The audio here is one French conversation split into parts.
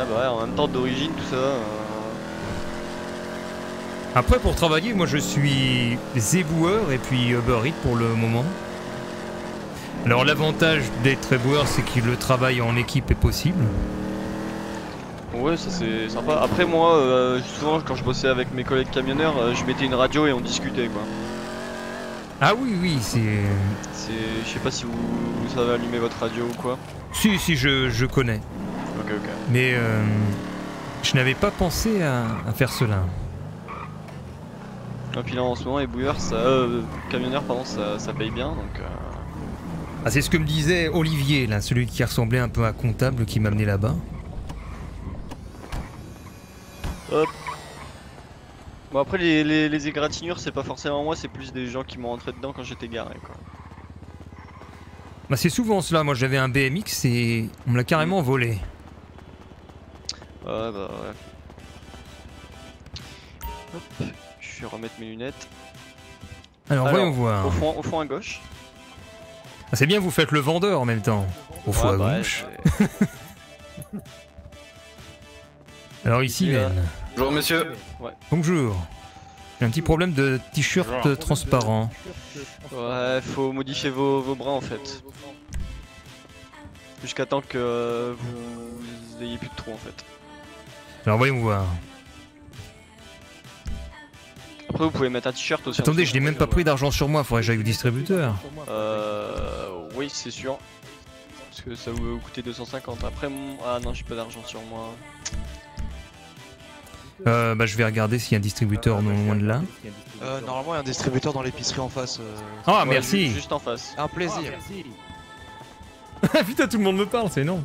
Ah bah ouais, en même temps d'origine, tout ça. Après, pour travailler, moi je suis éboueur et puis Uber Eats pour le moment. Alors l'avantage d'être éboueur, c'est que le travail en équipe est possible. Ouais, ça c'est sympa. Après moi, souvent quand je bossais avec mes collègues camionneurs, je mettais une radio et on discutait quoi. Ah oui, oui, c'est... Je sais pas si vous savez allumer votre radio ou quoi. Si, si, je connais. Ok, ok. Mais je n'avais pas pensé à faire cela. Et puis là en ce moment, éboueur, ça, camionneur, pardon, ça paye bien donc. Ah, c'est ce que me disait Olivier, là, celui qui ressemblait un peu à comptable qui m'a amené là-bas. Hop. Bon après les égratignures, c'est pas forcément moi, c'est plus des gens qui m'ont rentré dedans quand j'étais garé quoi. Bah, c'est souvent cela. Moi, j'avais un BMX et on me l'a carrément volé. Ouais, bah ouais. Hop, je vais remettre mes lunettes. Alors voyons voir. Au fond à gauche. Ah, c'est bien, vous faites le vendeur en même temps. Au fond à gauche. Alors ici, Ben. Bonjour monsieur. Ouais. Bonjour. J'ai un petit problème de t-shirt transparent. Ouais, faut modifier vos bras en fait. Jusqu'à temps que vous ayez plus de trous en fait. Alors voyons voir. Après vous pouvez mettre un t-shirt aussi. Attendez, je n'ai même pas pris d'argent sur moi, faudrait que j'aille au distributeur. Oui c'est sûr. Parce que ça vous coûter 250. Après, ah non j'ai pas d'argent sur moi. Bah je vais regarder s'il y a un distributeur non loin de là. Normalement il y a un distributeur dans l'épicerie en face. Ah Ouais, merci. juste en face. Un plaisir. Putain, tout le monde me parle, c'est non.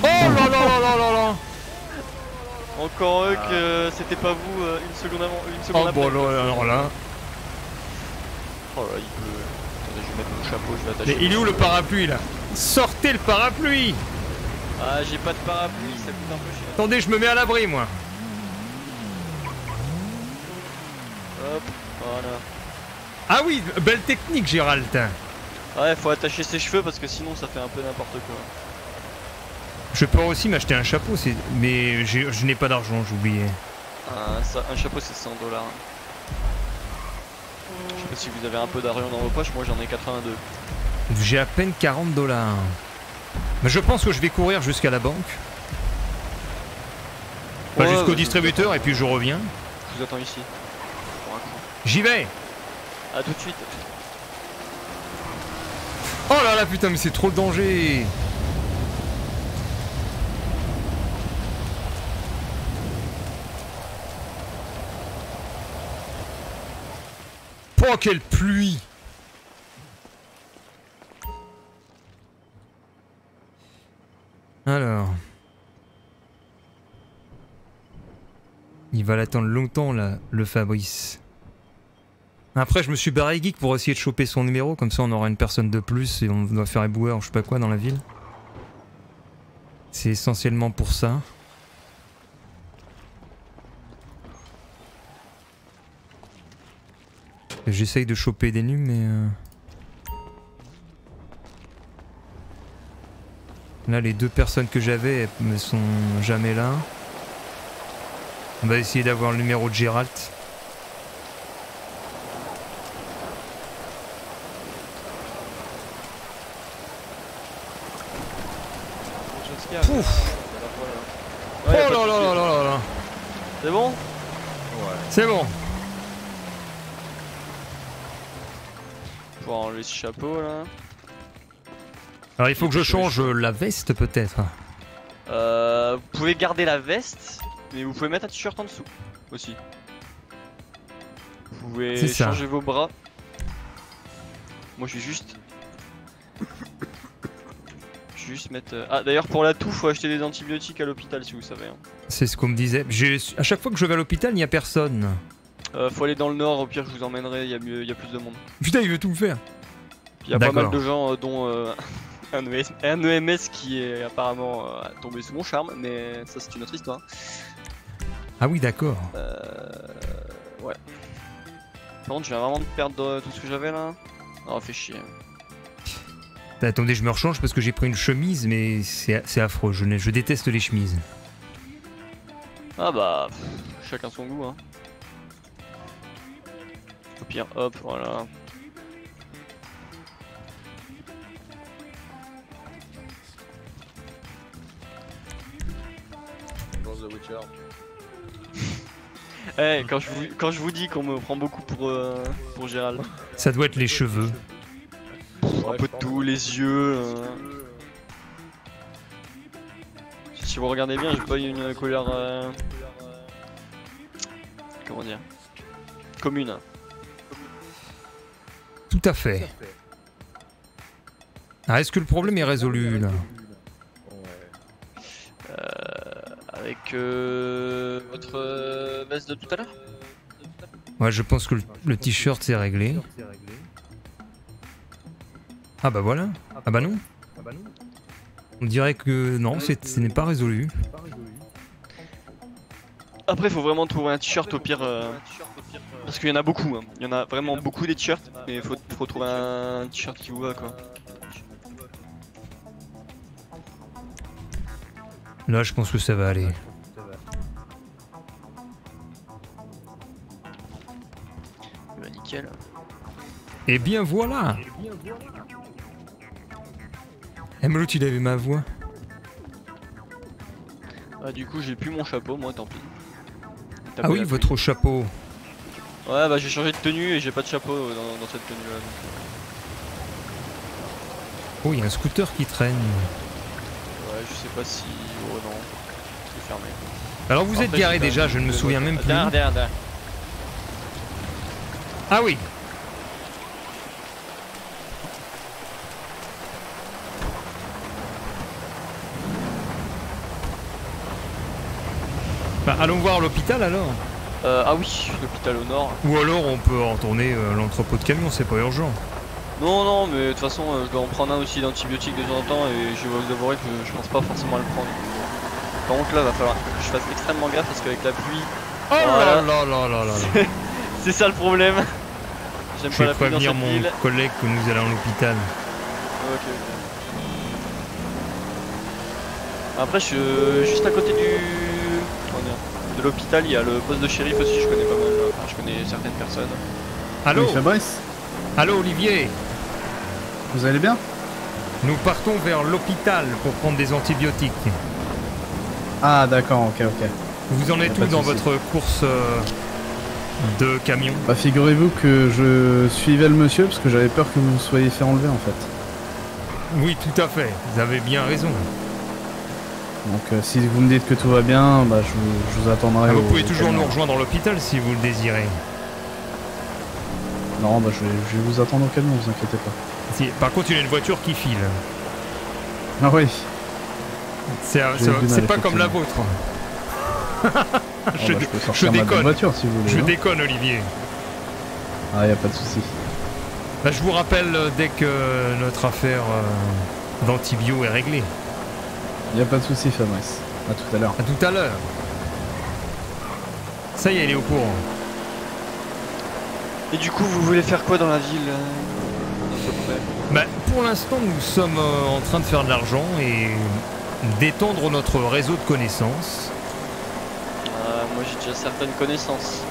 Oh là là là là là là. Encore eux que c'était pas vous une seconde avant, une seconde Oh après. bon alors là. Oh là il pleut. Attendez, je vais mettre mon chapeau, je vais attacher. Mais il est où le parapluie là? Sortez le parapluie! Ah j'ai pas de parapluie, ça coûte un peu cher. Attendez, je me mets à l'abri moi. Hop, voilà. Ah oui, belle technique Gérald. Ouais, faut attacher ses cheveux parce que sinon ça fait un peu n'importe quoi. Je peux aussi m'acheter un chapeau, mais je n'ai pas d'argent, j'ai oublié. Un chapeau c'est 100 $. Je sais pas si vous avez un peu d'argent dans vos poches, moi j'en ai 82. J'ai à peine 40 $. Mais je pense que je vais courir jusqu'à la banque. Enfin, Ouais, jusqu'au bah, distributeur et puis je reviens. Je vous attends ici. Pour un coup. J'y vais. A tout de suite. Oh là là putain mais c'est trop le danger. Oh quelle pluie. Alors. Il va l'attendre longtemps là, le Fabrice. Après je me suis barré geek pour essayer de choper son numéro, comme ça on aura une personne de plus et on doit faire éboueur ou je sais pas quoi dans la ville. C'est essentiellement pour ça. J'essaye de choper des nus mais... Là les deux personnes que j'avais elles ne sont jamais là. On va essayer d'avoir le numéro de Gérald. Pouf. Oh là là là là là. C'est bon? Ouais. C'est bon. Faut enlever ce chapeau là. Alors il faut que je change la veste peut-être. Vous pouvez garder la veste, mais vous pouvez mettre un t-shirt en dessous aussi. Vous pouvez changer vos bras. Moi je vais juste mettre... Ah d'ailleurs pour la toux faut acheter des antibiotiques à l'hôpital si vous savez. Hein. C'est ce qu'on me disait. À chaque fois que je vais à l'hôpital il n'y a personne. Faut aller dans le nord, au pire je vous emmènerai, il y a plus de monde. Putain il veut tout faire. Il y a pas mal de gens dont un EMS qui est apparemment tombé sous mon charme, mais ça c'est une autre histoire. Ah oui d'accord. Ouais. Par contre je viens vraiment de perdre tout ce que j'avais là. Oh fait chier. Attendez, je me rechange parce que j'ai pris une chemise, mais c'est affreux. Je déteste les chemises. Ah bah, chacun son goût, hein. Au pire, hop, voilà. The Witcher. Eh, quand je vous dis qu'on me prend beaucoup pour Gérald. Ça doit être les cheveux. Un peu de tout, les yeux. Si vous regardez bien, j'ai pas une couleur. Comment dire, commune. Tout à fait. Ah, est-ce que le problème est résolu là? Avec votre veste de tout à l'heure. Ouais, je pense que le t-shirt c'est réglé. Ah bah voilà. Ah bah non. On dirait que non, ce n'est pas résolu. Après, il faut vraiment trouver un t-shirt au pire. Parce qu'il y en a beaucoup. Hein. Il y en a vraiment beaucoup des t-shirts. Mais il faut trouver un t-shirt qui vous va quoi. Là, je pense que ça va aller. Bah, nickel. Et bien voilà. Emerald, tu avais ma voix. Ah, du coup, j'ai plus mon chapeau, moi, tant pis. Ah oui, votre chapeau. Ouais, bah j'ai changé de tenue et j'ai pas de chapeau dans cette tenue là. Oh, il y a un scooter qui traîne. Ouais, je sais pas si. Oh non, c'est fermé. Alors vous êtes garé déjà, je ne me souviens même plus. Derrière. Ah oui. Bah, allons voir l'hôpital alors. Ah oui, l'hôpital au nord. Ou alors on peut retourner l'entrepôt de camion, c'est pas urgent. Non, mais de toute façon, je dois en prendre un aussi d'antibiotiques de temps en temps et je vais vous avouer que je pense pas forcément à le prendre. Par contre, là, va falloir que je fasse extrêmement gaffe parce qu'avec la pluie. Oh voilà, là là là là. c'est ça le problème. J'aime Je pas vais la pluie dans prévenir cette mon ville. collègue que nous allons à l'hôpital. Ok. Après, je suis juste à côté comment dire, de l'hôpital, il y a le poste de shérif aussi, je connais pas mal. Enfin, je connais certaines personnes. Allô Oui, Fabrice, Allô Olivier. vous allez bien? Nous partons vers l'hôpital pour prendre des antibiotiques. Ah d'accord, ok. Vous en êtes Pas où de dans souci. votre course de camion? Bah figurez-vous que je suivais le monsieur parce que j'avais peur que vous soyez fait enlever en fait. Oui, tout à fait. Vous avez bien raison. Donc si vous me dites que tout va bien, bah je vous attendrai. Ah, vous au pouvez toujours camion. nous rejoindre dans l'hôpital si vous le désirez. Non, bah je vais vous attendre au camion, vous inquiétez pas. Si, par contre, il y a une voiture qui file. Ah oui. C'est J'ai eu du mal, pas comme la vôtre. Je peux je sortir ma belle déconne. voiture si vous voulez. Je hein. déconne, Olivier. Ah y a pas de souci. Bah, je vous rappelle dès que notre affaire d'antibio est réglée. Y a pas de souci, Fabrice. À tout à l'heure. À tout à l'heure. Ça y est, il est au courant. Et du coup, vous voulez faire quoi dans la ville à peu près? Bah, pour l'instant, nous sommes en train de faire de l'argent et d'étendre notre réseau de connaissances. Moi j'ai déjà certaines connaissances.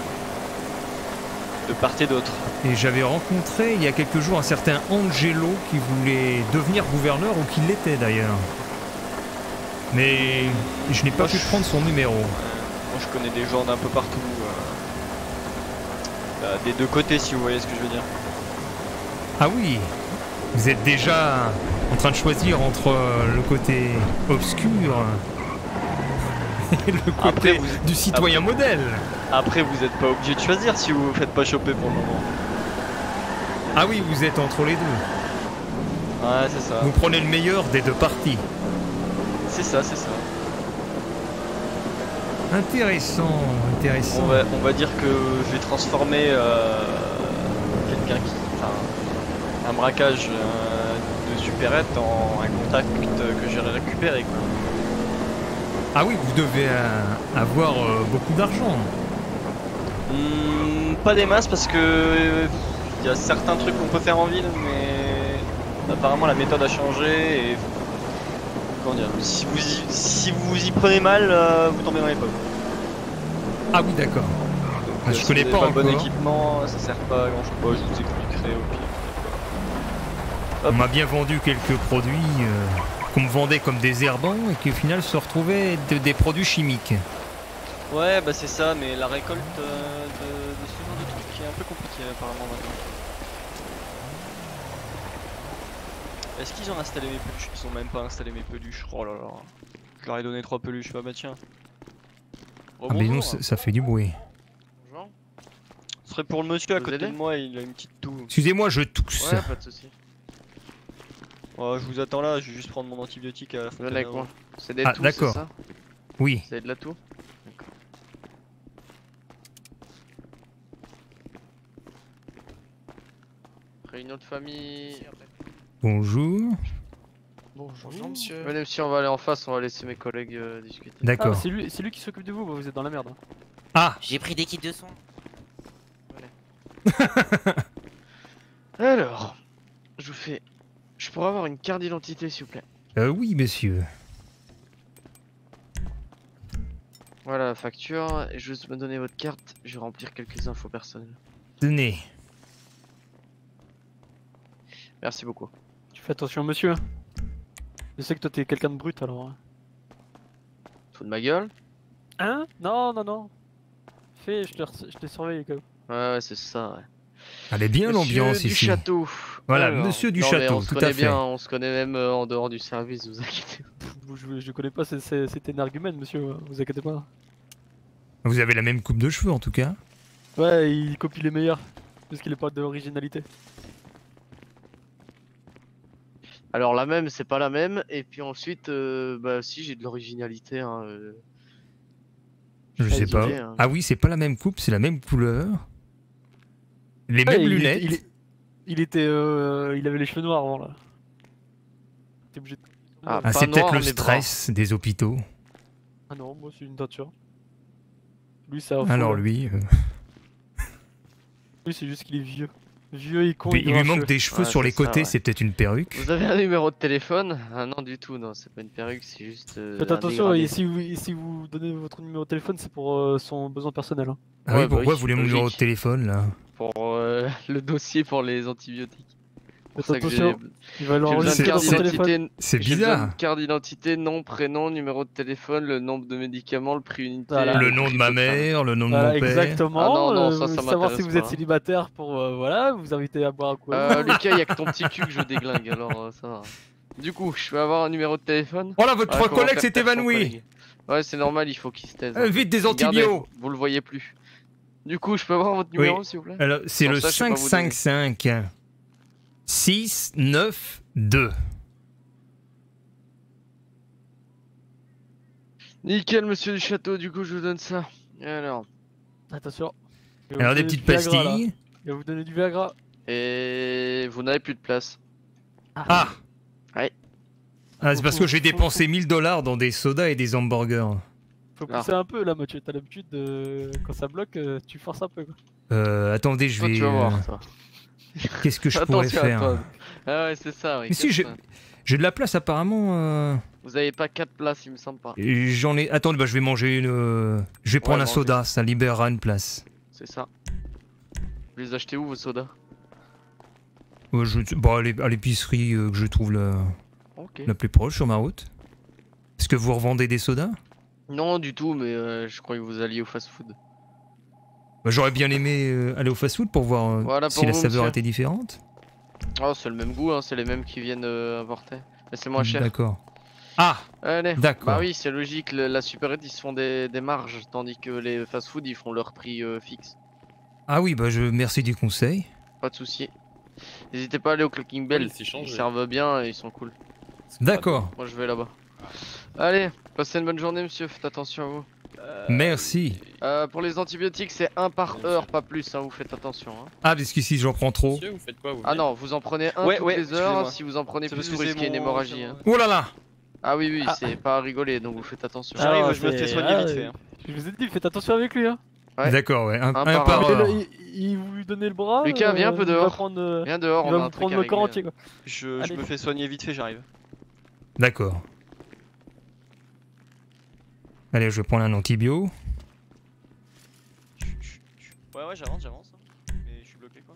De part et d'autre. Et j'avais rencontré il y a quelques jours un certain Angelo qui voulait devenir gouverneur, ou qui l'était d'ailleurs. Mais je n'ai pas pu prendre son numéro. Moi je connais des gens d'un peu partout. Des deux côtés si vous voyez ce que je veux dire. Ah oui, vous êtes déjà en train de choisir entre le côté obscur et le côté Après, du citoyen modèle. Après vous n'êtes pas obligé de choisir si vous vous faites pas choper pour le moment. Ah oui, vous êtes entre les deux. Ouais c'est ça. Vous prenez le meilleur des deux parties. C'est ça. Intéressant. On va dire que je vais transformer quelqu'un qui. Enfin, un braquage de supérette en un contact que j'ai récupéré quoi. Ah oui, vous devez avoir beaucoup d'argent. Pas des masses parce que il y a certains trucs qu'on peut faire en ville, mais apparemment la méthode a changé et comment dire, si vous y prenez mal, vous tombez dans les pommes. Ah oui, d'accord. Ah, je Si connais vous pas avez le bon encore. équipement, ça sert pas à grand chose. Bon, je vous expliquerai au pire. On m'a bien vendu quelques produits qu'on me vendait comme des herbants et qui au final se retrouvaient être des produits chimiques. Ouais, bah c'est ça, mais la récolte de ce genre de truc est un peu compliquée apparemment maintenant. Est-ce qu'ils ont installé mes peluches? Ils ont même pas installé mes peluches. Oh là là. Je leur ai donné 3 peluches. Ah bah tiens. Oh, Ah mais non, bonjour. ça fait du bruit. Bonjour. Ce serait pour le monsieur à Vous côté de aider moi, il a une petite toux. Excusez-moi, je tousse. Ouais, pas de soucis. Oh, je vous attends là, je vais juste prendre mon antibiotique à la fin. Venez avec moi. C'est des Ah, toux, d'accord. c'est ça? Oui. C'est de la toux? D'accord. Réunion de famille. Bonjour. Bonjour monsieur. Venez monsieur, on va aller en face, on va laisser mes collègues discuter. D'accord. c'est lui qui s'occupe de vous, vous êtes dans la merde. Ah, J'ai pris des kits de son. Alors, je vous fais... Je pourrais avoir une carte d'identité s'il vous plaît. oui, monsieur. Voilà la facture, et juste me donner votre carte, je vais remplir quelques infos personnelles. Tenez. Merci beaucoup. Tu fais attention monsieur. Je sais que toi t'es quelqu'un de brut alors. Tout de ma gueule? Hein? Non, non, non. Fais, je te surveille quand même. Ouais, c'est ça, ouais. Elle est bien l'ambiance Monsieur du ici. château. Voilà, Alors, monsieur du non, mais château, on se tout connaît à fait. bien, on se connaît même en dehors du service, vous inquiétez pas. Je connais pas cet énergumène monsieur, vous inquiétez pas. Vous avez la même coupe de cheveux en tout cas. Ouais, il copie les meilleurs. Parce qu'il est pas d'originalité. Alors la même, c'est pas la même, et puis ensuite, bah si j'ai de l'originalité, hein. Je sais pas. idée, hein. Ah oui, c'est pas la même coupe, c'est la même couleur. Les mêmes lunettes. Il avait les cheveux noirs avant là. T'es obligé de... Ah, Ah, pas c'est peut-être noir, le mais stress des hôpitaux. Ah non, moi c'est une teinture. Lui c'est un faux, Alors là. lui, Lui c'est juste qu'il est vieux. Vieux et con. il lui manque des cheveux Ouais, sur les c'est ça, côtés, ouais. c'est peut-être une perruque. Vous avez un numéro de téléphone? Ah non du tout, non, c'est pas une perruque, c'est juste. Faites un attention, dégradé. et si vous donnez votre numéro de téléphone, c'est pour son besoin personnel. Hein. Ah oui, Ouais, bah pourquoi oui, vous voulez mon numéro de logique. téléphone là? Pour le dossier pour les antibiotiques. Pour Faites ça que attention, il va j'ai besoin de l'enregistrer dans carte son téléphone. d'identité. C'est J'ai besoin bizarre. de carte d'identité, nom, prénom, numéro de téléphone, le nombre de médicaments, le prix unité. Voilà. Le nom de ma mère, le nom de Voilà, mon père. exactement. Ah non, non, ça savoir m'intéresse si vous pas, êtes hein. célibataire pour voilà, vous inviter à boire un coup. Lucas, y a que ton petit cul que je déglingue, alors ça va. Du coup, je vais avoir un numéro de téléphone. Oh là, votre Voilà, comment collègue faire s'est taire son évanoui. collègue. Ouais, c'est normal, il faut qu'il se taise. Vite des Regardez, antibiotiques. vous le voyez plus. Du coup, je peux avoir votre numéro, s'il vous plaît? Alors, c'est Sans le ça, je sais pas vous donner. 555 692. Nickel, monsieur du château, du coup, je vous donne ça. Alors. Attention. Il va vous Alors des donner petites du Viagra, là. pastilles. Il va vous donner du Viagra. Et vous n'avez plus de place. Ah. Ouais. Ah, c'est parce que j'ai dépensé 1000 $ dans des sodas et des hamburgers. Faut Ah. pousser un peu là, Mathieu. T'as l'habitude de. Quand ça bloque, tu forces un peu quoi. Attendez, je Toi, vais. tu vas voir, toi. Qu'est-ce que je pourrais Attention à faire? toi. Ah ouais, c'est ça, oui. Mais si, j'ai de la place apparemment. Vous avez pas 4 places, il me semble pas. Et j'en ai. Attendez, bah, je vais manger une. Je vais prendre un mangez. soda, ça libérera une place. C'est ça. Vous les achetez où, vos sodas? Bah, à l'épicerie que je trouve Ok. la plus proche sur ma route. Est-ce que vous revendez des sodas? Non, du tout, mais je croyais que vous alliez au fast-food. Bah, j'aurais bien aimé aller au fast-food pour voir Voilà si pour la vous, saveur monsieur. était différente. Oh, c'est le même goût, hein, c'est les mêmes qui viennent importer. Mais c'est moins cher. D'accord. Ah, Allez. d'accord. Bah oui, c'est logique, la supérette ils se font des marges, tandis que les fast-food ils font leur prix fixe. Ah oui, bah merci du conseil. Pas de soucis. N'hésitez pas à aller au Clocking Bell, Oui, c'est ils changé. servent bien et ils sont cool. D'accord. Moi je vais là-bas. Allez, passez une bonne journée monsieur, faites attention à vous. Merci. Pour les antibiotiques c'est 1 par heure, pas plus, hein, vous faites attention. Hein. Ah, parce qu'ici j'en prends trop. Monsieur, vous faites quoi vous Ah non, vous en prenez un Ouais, toutes ouais, les heures, excusez-moi. si vous en prenez C'est plus parce vous que c'est risquez une mon- hémorragie. Hein. Oh là là. Ah oui, oui, Ah. c'est pas à rigoler, donc vous faites attention. J'arrive, Ah, je me fais c'est- soigner ah, vite fait. Hein. Je vous ai dit, faites attention avec lui. Hein. Ouais. D'accord, ouais. Un Un par par un. heure. Il vous lui donnez le bras. Lucas, viens un peu il va dehors. prendre, Viens dehors, il on a va un vous truc prendre à le corps régler. entier quoi. Je Allez. me fais soigner vite fait, j'arrive. D'accord. Allez, je vais prendre un antibio. Ouais, j'avance. Mais je suis bloqué quoi.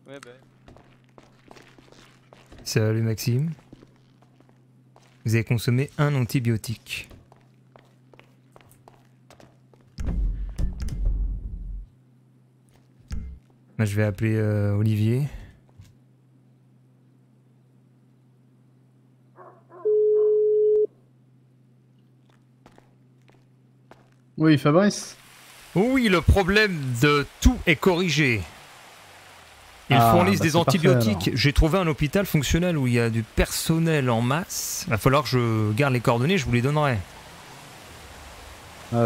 Ouais, bah. Salut Maxime. Vous avez consommé un antibiotique. Bah, je vais appeler Olivier. Oui, Fabrice. Oui, le problème de tout est corrigé. Ils Ah, fournissent bah des c'est parfait, antibiotiques. alors. J'ai trouvé un hôpital fonctionnel où il y a du personnel en masse. Va falloir que je garde les coordonnées, je vous les donnerai.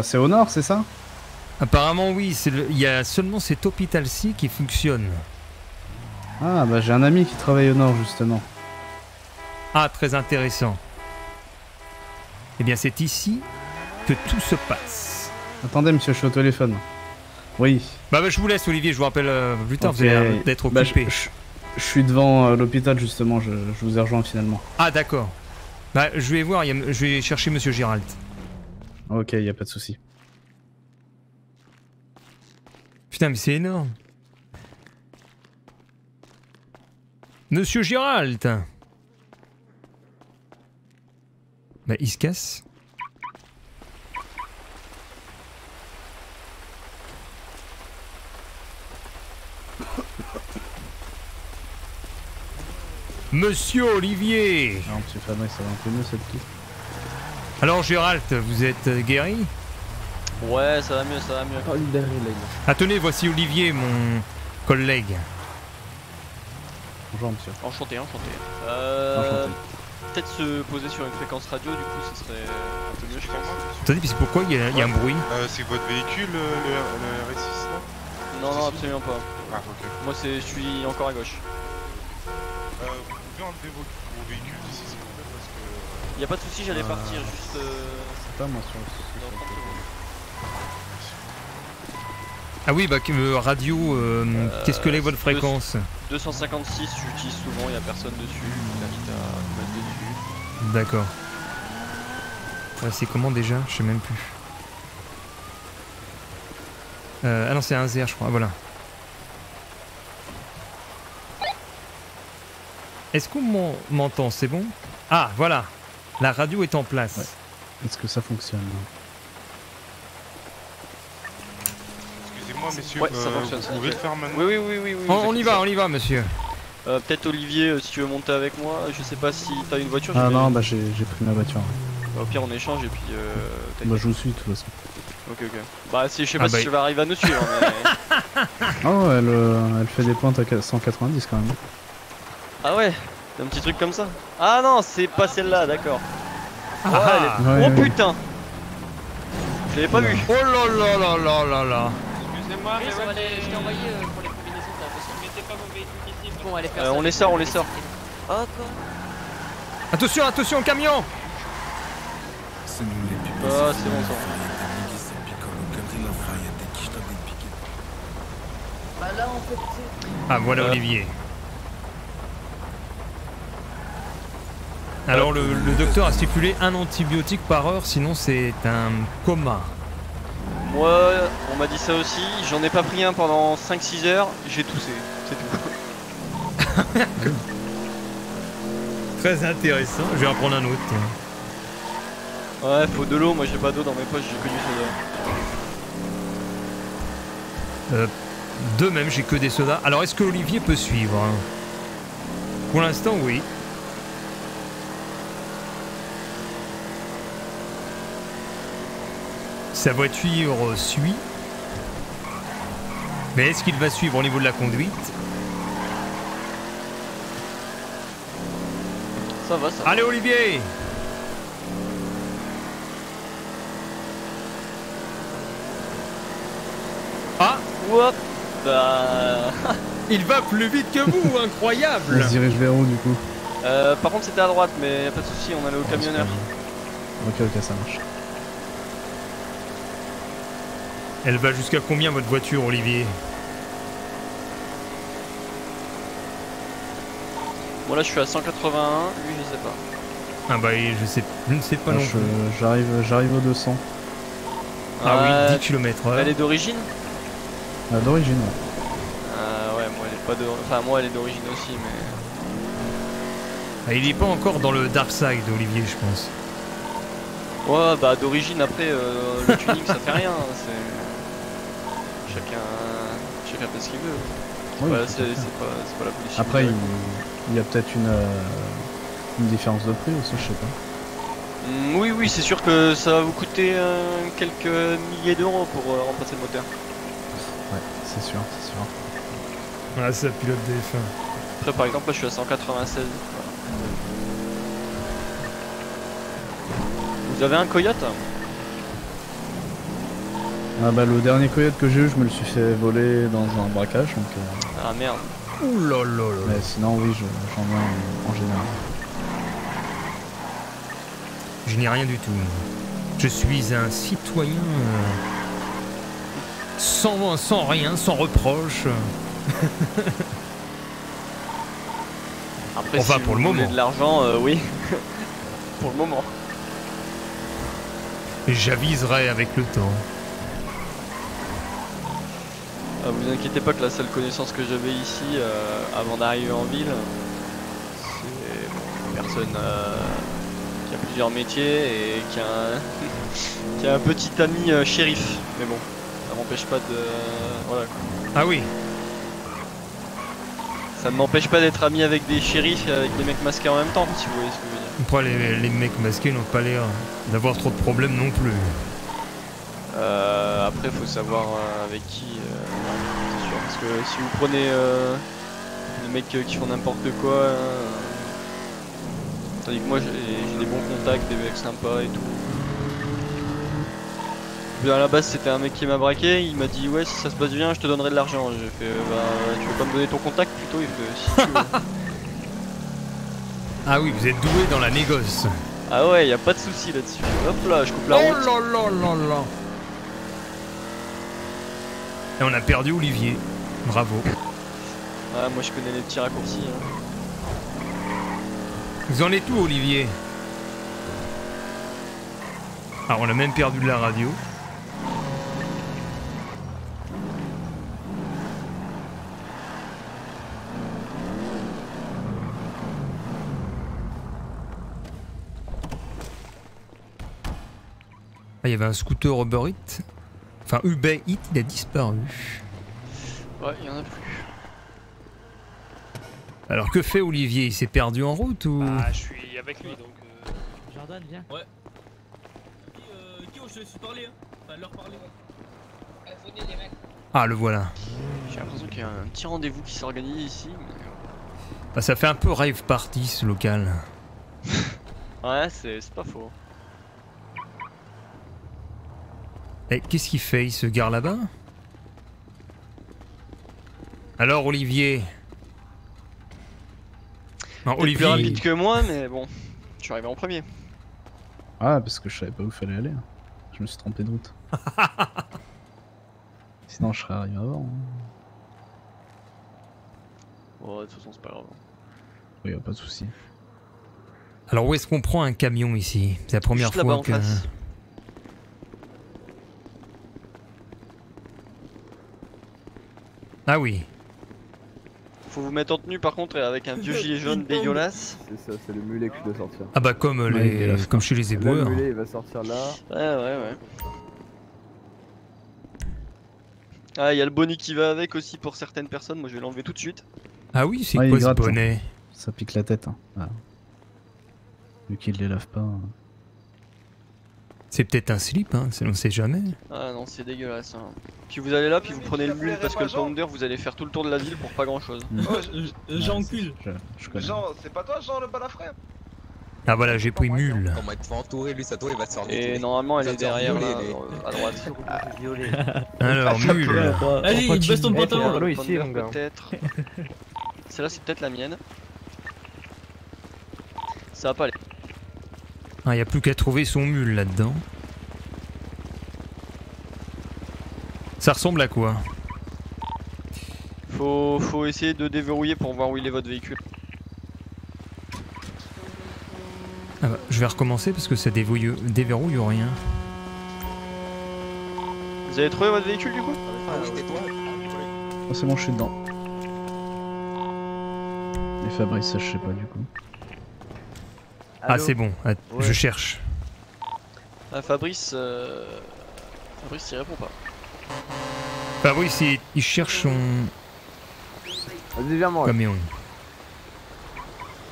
C'est au nord, c'est ça? Apparemment oui, il y a seulement cet hôpital-ci qui fonctionne. Ah, bah j'ai un ami qui travaille au nord, justement. Ah, très intéressant. Eh bien, c'est ici que tout se passe. Attendez, monsieur, je suis au téléphone. Oui. Bah, je vous laisse, Olivier, je vous rappelle plus tard, Ok. vous avez l'air d'être Bah, occupé. je suis devant l'hôpital, justement, je vous ai rejoint finalement. Ah, d'accord. Bah, je vais voir, je vais chercher monsieur Giralt. Ok, y a pas de souci. Putain, mais c'est énorme. Monsieur Giralt. Bah, il se casse. Monsieur Olivier. Alors, monsieur Fabrice, ça va un peu mieux cette toux. Alors Giralt, vous êtes guéri? Ouais, ça va mieux. Oh, il est là. Ah, tenez, voici Olivier, mon collègue. Bonjour, monsieur. Enchanté. Enchanté. Peut-être se poser sur une fréquence radio, du coup, ce serait un peu mieux, je pense. Attendez, puis pourquoi il y a un bruit? C'est votre véhicule, le R6 Non, absolument pas. Ah, ok. Moi, je suis encore à gauche. Vous pouvez enlever vos véhicules d'ici, s'il vous plaît, parce que... Y a pas de souci, j'allais partir juste. C'est pas moi sur dans 30 secondes. Ah oui, bah radio, qu'est-ce que est votre fréquence? 256, j'utilise souvent, y a personne dessus. Je t'invite à mettre dessus. D'accord. Ouais, c'est comment déjà? Je sais même plus. Ah non, c'est un ZR, je crois. Ah, voilà. Est-ce qu'on m'entend? C'est bon? Ah, voilà. La radio est en place. Ouais. Est-ce que ça fonctionne? Excusez-moi, messieurs, Ouais, ça fonctionne, vous ça pouvez le nickel. faire maintenant? Oui. On y va, monsieur. Peut-être Olivier, si tu veux monter avec moi. Je sais pas si t'as une voiture. Ah je vais- non, bah j'ai pris ma voiture. Au pire, on échange et puis. Bah je vous suis de toute façon. Ok. Bah, je sais pas Ah, si bah, tu vas arriver à nous suivre, mais. Oh, elle fait des pointes à 190 quand même. Ah ouais, un petit truc comme ça. Ah non, c'est pas celle-là, d'accord. Ah, Ouais, Oh ouais. putain. Je l'avais pas vu. oh là là là là là là. Excusez-moi, Oui, je t'ai envoyé pour les combinaisons là, parce que mettez pas vos véhicules ici. Bon, allez, faire ça. on les sort. Ah, quoi? Attention, camion. Ah, c'est bon ça. Bah là, en fait, c'est... Ah, voilà Olivier. Alors le docteur a stipulé un antibiotique par heure, sinon c'est un coma. Moi, on m'a dit ça aussi. J'en ai pas pris un pendant 5-6 heures. J'ai toussé, c'est tout. Très intéressant. Je vais en prendre un autre. tiens. Ouais, faut de l'eau. Moi, j'ai pas d'eau dans mes poches. J'ai que du soda. De même, j'ai que des sodas. Alors est-ce que Olivier peut suivre? Pour l'instant, oui. Sa voiture suit. Mais est-ce qu'il va suivre au niveau de la conduite? Ça va, ça va. Allez Olivier! Ah! Hop. Bah. Il va plus vite que vous, incroyable! On se dirige vers où du coup? Par contre, c'était à droite, mais y a pas de souci. On allait au camionneur. Ok, ça marche. Elle va jusqu'à combien votre voiture, Olivier? Bon là je suis à 181, lui je sais pas. Ah bah je ne sais pas non plus. J'arrive aux 200. Ah oui, 10 km/h. Elle est d'origine? D'origine, ouais. Ouais, moi elle est pas de... Enfin moi elle est d'origine aussi mais... Ah, il est pas encore dans le dark side, Olivier, je pense. Ouais bah d'origine après le tuning ça fait rien, c'est... Chacun fait ce qu'il veut. Oui, Voilà, tout à c'est fait. pas la politique. Après, il y a peut-être une différence de prix aussi, je sais pas. Oui, c'est sûr que ça va vous coûter quelques milliers d'euros pour remplacer le moteur. Ouais, c'est sûr. Ah, c'est la pilote des F1. Après, par exemple, là, je suis à 196. Voilà. Vous avez un Coyote? Ah bah le dernier Coyote que j'ai eu, je me le suis fait voler dans un braquage, donc... Ah merde. Ouh là là là. Mais sinon, oui, j'en ai en général. Je n'ai rien du tout. Je suis un citoyen sans rien, sans reproche. Après, Enfin, si pour vous le voulez moment. de l'argent, oui. Pour le moment. J'aviserai avec le temps. Vous inquiétez pas que la seule connaissance que j'avais ici, avant d'arriver en ville, c'est une personne qui a plusieurs métiers et qui a qui a un petit ami shérif. Mais bon, ça m'empêche pas de... Voilà quoi. Ah oui. Ça ne m'empêche pas d'être ami avec des shérifs et avec des mecs masqués en même temps, si vous voyez ce que je veux dire. Après, les mecs masqués n'ont pas l'air d'avoir trop de problèmes non plus. Après, faut savoir avec qui, c'est sûr. Parce que si vous prenez des mecs qui font n'importe quoi, tandis que moi j'ai des bons contacts, des mecs sympas et tout. Puis à la base, c'était un mec qui m'a braqué, il m'a dit ouais, si ça se passe bien, je te donnerai de l'argent. J'ai fait bah, tu veux pas me donner ton contact plutôt? Il fait si tu veux. Ah oui, vous êtes doué dans la négoce. Ah ouais, y a pas de souci là-dessus. Hop là, je coupe la Oh route. là là là là. Et on a perdu Olivier. Bravo. Ah, moi je connais les petits raccourcis. Hein. Vous en êtes où, Olivier? Ah, on a même perdu de la radio. Ah, il y avait un scooter Uber Eats. Enfin, Uber Eats, il a disparu. Ouais, y en a plus. Alors que fait Olivier? Il s'est perdu en route ou... Ah, je suis avec lui donc. Jordan, viens. Ouais. Kyo, je te laisse parler, hein. Enfin, leur parler. Venez les mecs. Ah, le voilà. J'ai l'impression qu'il y a un petit rendez-vous qui s'organise ici. Mais... Bah, ça fait un peu rave party ce local. Ouais, c'est pas faux. Eh, qu'est-ce qu'il fait? Il se gare là-bas? Alors, Olivier? Non, T'es Olivier. plus rapide que moi, mais bon, je suis arrivé en premier. Ah, parce que je savais pas où il fallait aller. Je me suis trompé de route. Sinon, je serais arrivé avant. Bon, de toute façon, c'est pas grave. Oui, pas de soucis. Alors, où est-ce qu'on prend un camion ici? C'est la première Juste là-bas fois en que... face. Ah oui. Faut vous mettre en tenue par contre et avec un vieux gilet jaune dégueulasse. C'est ça, c'est le mulet que je dois sortir. Ah bah comme, comme chez les Là, éboueurs. le mulet il va sortir là. Ouais. Ah, il y a le bonnet qui va avec aussi pour certaines personnes. Moi, je vais l'enlever tout de suite. Ah oui, c'est Ouais, il quoi ce gratte, bonnet? Ça pique la tête. Hein. Voilà. Vu qu'il les lave pas. C'est peut-être un slip, hein, on sait jamais. Ah non, c'est dégueulasse. Hein. Puis vous allez là, puis vous prenez le mule parce que le pounder, vous allez faire tout le tour de la ville pour pas grand chose. Oh, J'encule. Je connais. Jean, c'est pas toi, Jean, le balafré? Ah voilà, j'ai pris mule. On va être entouré, lui, sa tour, il va se faire Et détruire. normalement, elle est Ça tire derrière, violet, là, à droite. Alors, mule. Allez, baisse ton pantalon. Le pounder, peut-être. Celle-là, c'est peut-être la mienne. Ça va pas aller. Ah, y a plus qu'à trouver son mule là-dedans. Ça ressemble à quoi? Faut essayer de déverrouiller pour voir où il est votre véhicule. Ah bah, je vais recommencer parce que ça déverrouille ou rien. Vous avez trouvé votre véhicule du coup? Ah oui, tais-toi. Oh, c'est bon, je suis dedans. Et Fabrice, je sais pas du coup. Ah c'est bon, je cherche. Ah, Fabrice il répond pas. Fabrice il cherche son Vas-y, viens moi. camion.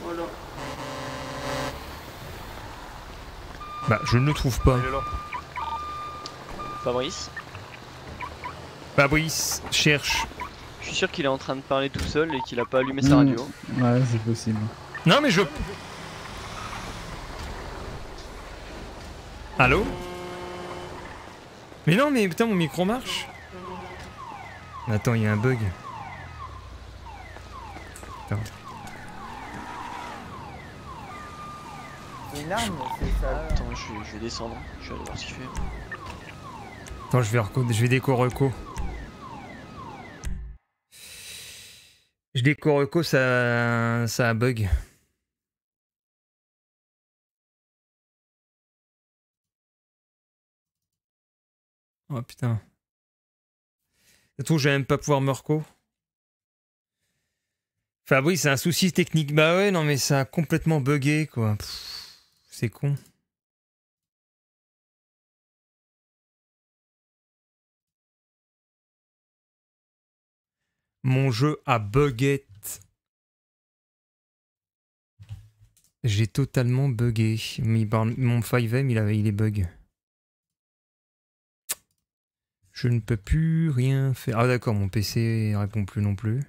Voilà. Bah je ne le trouve pas. Il est là. Fabrice? Fabrice cherche. Je suis sûr qu'il est en train de parler tout seul et qu'il a pas allumé sa radio. Ouais, c'est possible. Non mais je... Allô? Mais non mais putain mon micro marche. Attends, il y a un bug. Attends. C'est une arme, c'est ça. Attends, je vais descendre, je vais aller voir ce qu'il fait. Attends, je vais déco reco. Je déco reco, ça a bug. Oh putain. Ça trouve, je vais même pas pouvoir me reco. Fabrice, c'est un souci technique. Bah ouais, non mais ça a complètement bugué quoi. C'est con. Mon jeu a buguette. J'ai totalement bugué. Mon 5M, il est bug. Je ne peux plus rien faire. Ah d'accord, mon PC répond plus non plus.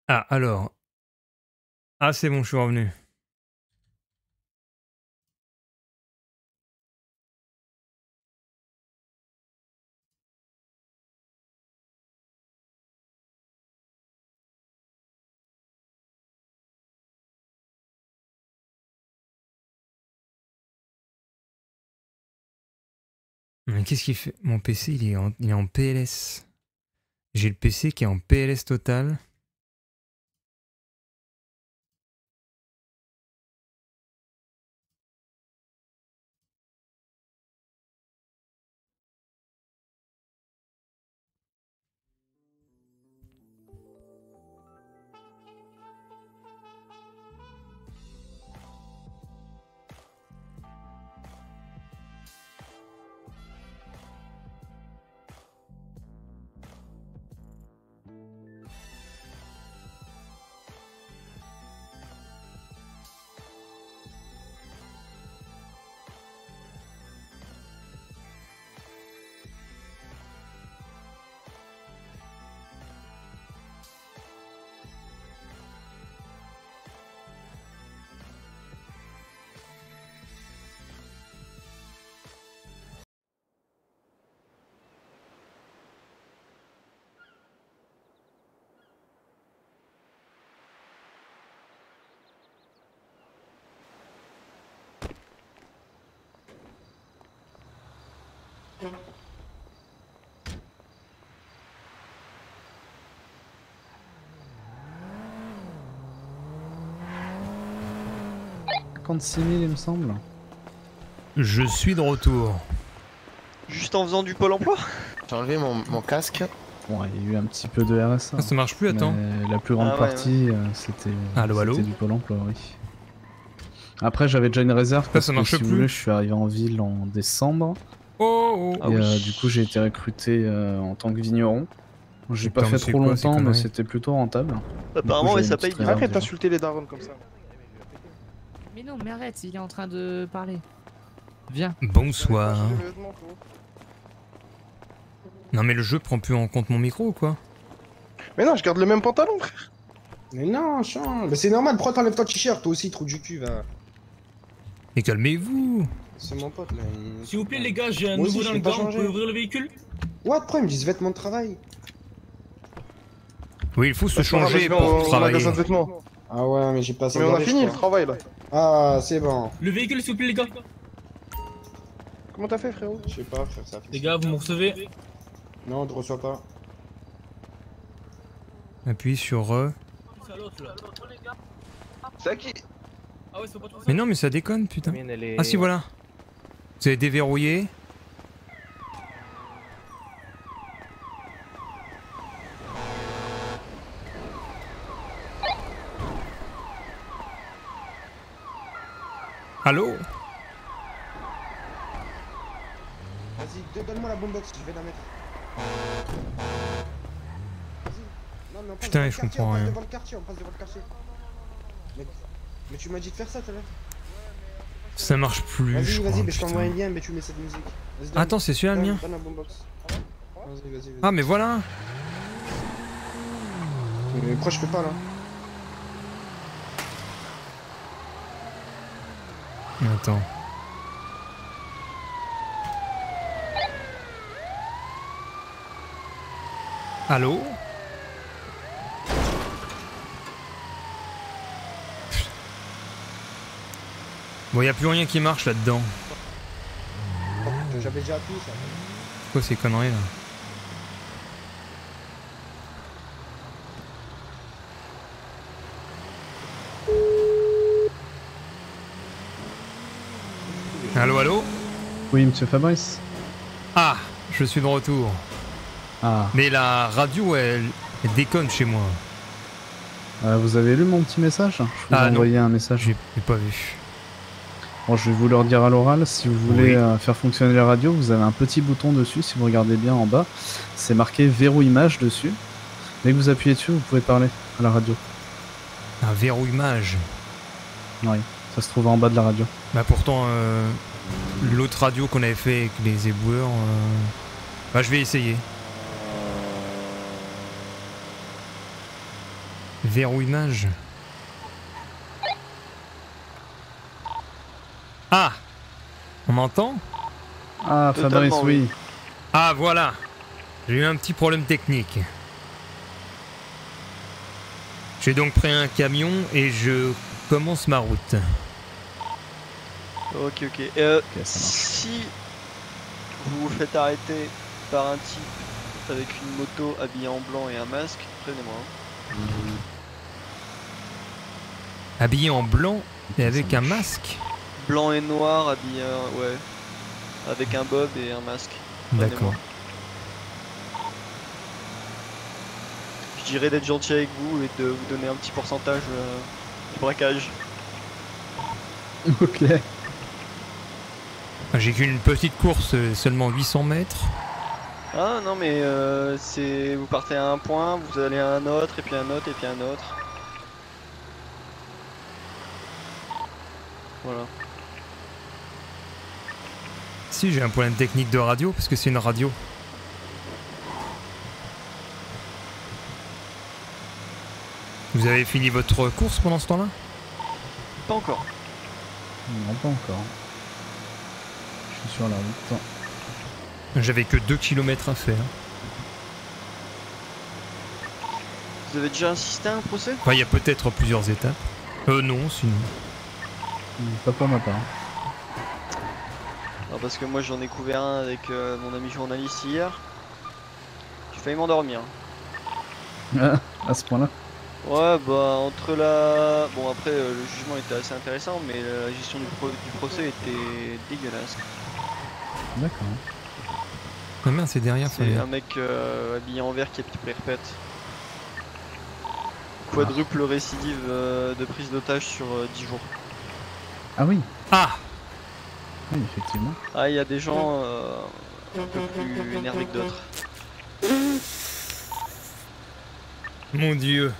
Ah alors. Ah c'est bon, je suis revenu. Mais qu'est-ce qu'il fait? Mon PC, il est en PLS. J'ai le PC qui est en PLS total. « 56 000 il me semble. Je suis de retour. Juste en faisant du pôle emploi? J'ai enlevé mon casque. Bon, il y a eu un petit peu de RSA. Ah, ça marche plus, attends. Mais la plus grande Ah ouais, partie, c'était Allô du Pôle emploi, oui. Après, j'avais déjà une réserve parce ça que, marche si vous plus. voulez, je suis arrivé en ville en décembre. Oh, oh. Ah Et oui. du coup, j'ai été recruté en tant que vigneron. J'ai pas Putain, fait mais c'est trop quoi, ces longtemps, mais conneries? c'était plutôt rentable. Apparemment, Du coup, ouais, j'ai ça une paye petite bien. réserve Arrête déjà. d'insulter les darons comme ça. Mais non, mais arrête, il est en train de parler. Viens. Bonsoir. Non mais le jeu prend plus en compte mon micro ou quoi? Mais non, je garde le même pantalon, frère. Mais non, change. Mais c'est normal, pourquoi t'enlèves ton t-shirt? Toi aussi, trou du cul, va. Et calmez-vous. C'est mon pote là. S'il vous plaît, les gars, j'ai un Moi aussi, nouveau je dans peux le pas gant, vous changer. pouvez ouvrir le véhicule? Ouais, pourquoi ils me disent vêtements de travail? Oui, il faut se Bah, changer vas-y, on va pour au travailler. magasin de vêtements. Ah ouais, mais j'ai pas assez Mais on a regardé, fini je le crois. travail là. Ah, c'est bon. Le véhicule, s'il vous plaît, les gars. Comment t'as fait, frérot? Je sais pas, frère, ça fait. Les gars, vous me recevez? Non, on te reçoit pas. Appuie sur C'est à l'autre, là. C'est à qui? Ah ouais, c'est pas tout ça. Mais non mais ça déconne putain. Ah si voilà. Vous avez déverrouillé. Allô? Vas-y, donne-moi la boombox, je vais la mettre. Vas-y. Non, mais on passe Putain, devant le je quartier, comprends on passe rien. devant le quartier, on passe devant le quartier. Mais tu m'as dit de faire ça tout à l'heure. Ça marche plus. je Vas-y, crois, mais je t'envoie un putain. lien, mais tu mets cette musique. Vas-y, donne- Attends, c'est celui-là le mien? Donne la boombox. Vas-y. Ah mais voilà. Mais pourquoi je peux pas là? Attends. Allô? Bon, y a plus rien qui marche là-dedans. J'avais déjà appuyé ça. C'est quoi ces conneries là? Allô, allô? Oui, monsieur Fabrice. Ah, je suis de retour. Ah, Mais la radio, elle déconne chez moi. vous avez lu mon petit message? Je vous ai Ah, non. envoyé un message. J'ai pas vu. Bon, je vais vous le redire à l'oral. Si vous voulez faire fonctionner la radio, vous avez un petit bouton dessus. Si vous regardez bien en bas, c'est marqué verrou image dessus. Dès que vous appuyez dessus, vous pouvez parler à la radio. Un verrou image. Oui, ça se trouve en bas de la radio. Bah pourtant, l'autre radio qu'on avait fait avec les éboueurs, bah je vais essayer. Verrou image. Ah! On m'entend? Ah, Fabrice, Totalement, oui. Ah voilà! J'ai eu un petit problème technique. J'ai donc pris un camion et je commence ma route. Ok. ça marche. Si vous vous faites arrêter par un type avec une moto habillée en blanc et un masque, prévenez-moi. Habillé en blanc et avec un masque? Blanc et noir, habillé, ouais. Avec un bob et un masque. Prévenez-moi. D'accord. Je dirais d'être gentil avec vous et de vous donner un petit pourcentage du braquage. Ok. J'ai qu'une petite course, seulement 800 mètres. Ah non mais c'est vous partez à un point, vous allez à un autre et puis un autre et puis un autre. Voilà. Si, j'ai un problème technique de radio parce que c'est une radio. Vous avez fini votre course pendant ce temps-là? Pas encore. Non, pas encore. Je suis sur la route. J'avais que 2 km à faire. Vous avez déjà assisté à un procès? Enfin, il y a peut-être plusieurs étapes. Non, sinon. Pas pour ma part. Non, parce que moi j'en ai couvert un avec mon ami journaliste hier. J'ai failli m'endormir. Ah, à ce point-là. Ouais bah entre la... Bon après le jugement était assez intéressant mais la gestion du procès était dégueulasse. D'accord. Ah merde, c'est derrière, C'est Fabien. un mec habillé en vert qui a pris répète. Quadruple récidive de prise d'otage sur 10 jours. Ah oui. Ah! Oui, effectivement. Ah il y a des gens un peu plus énervés que d'autres. Mon dieu.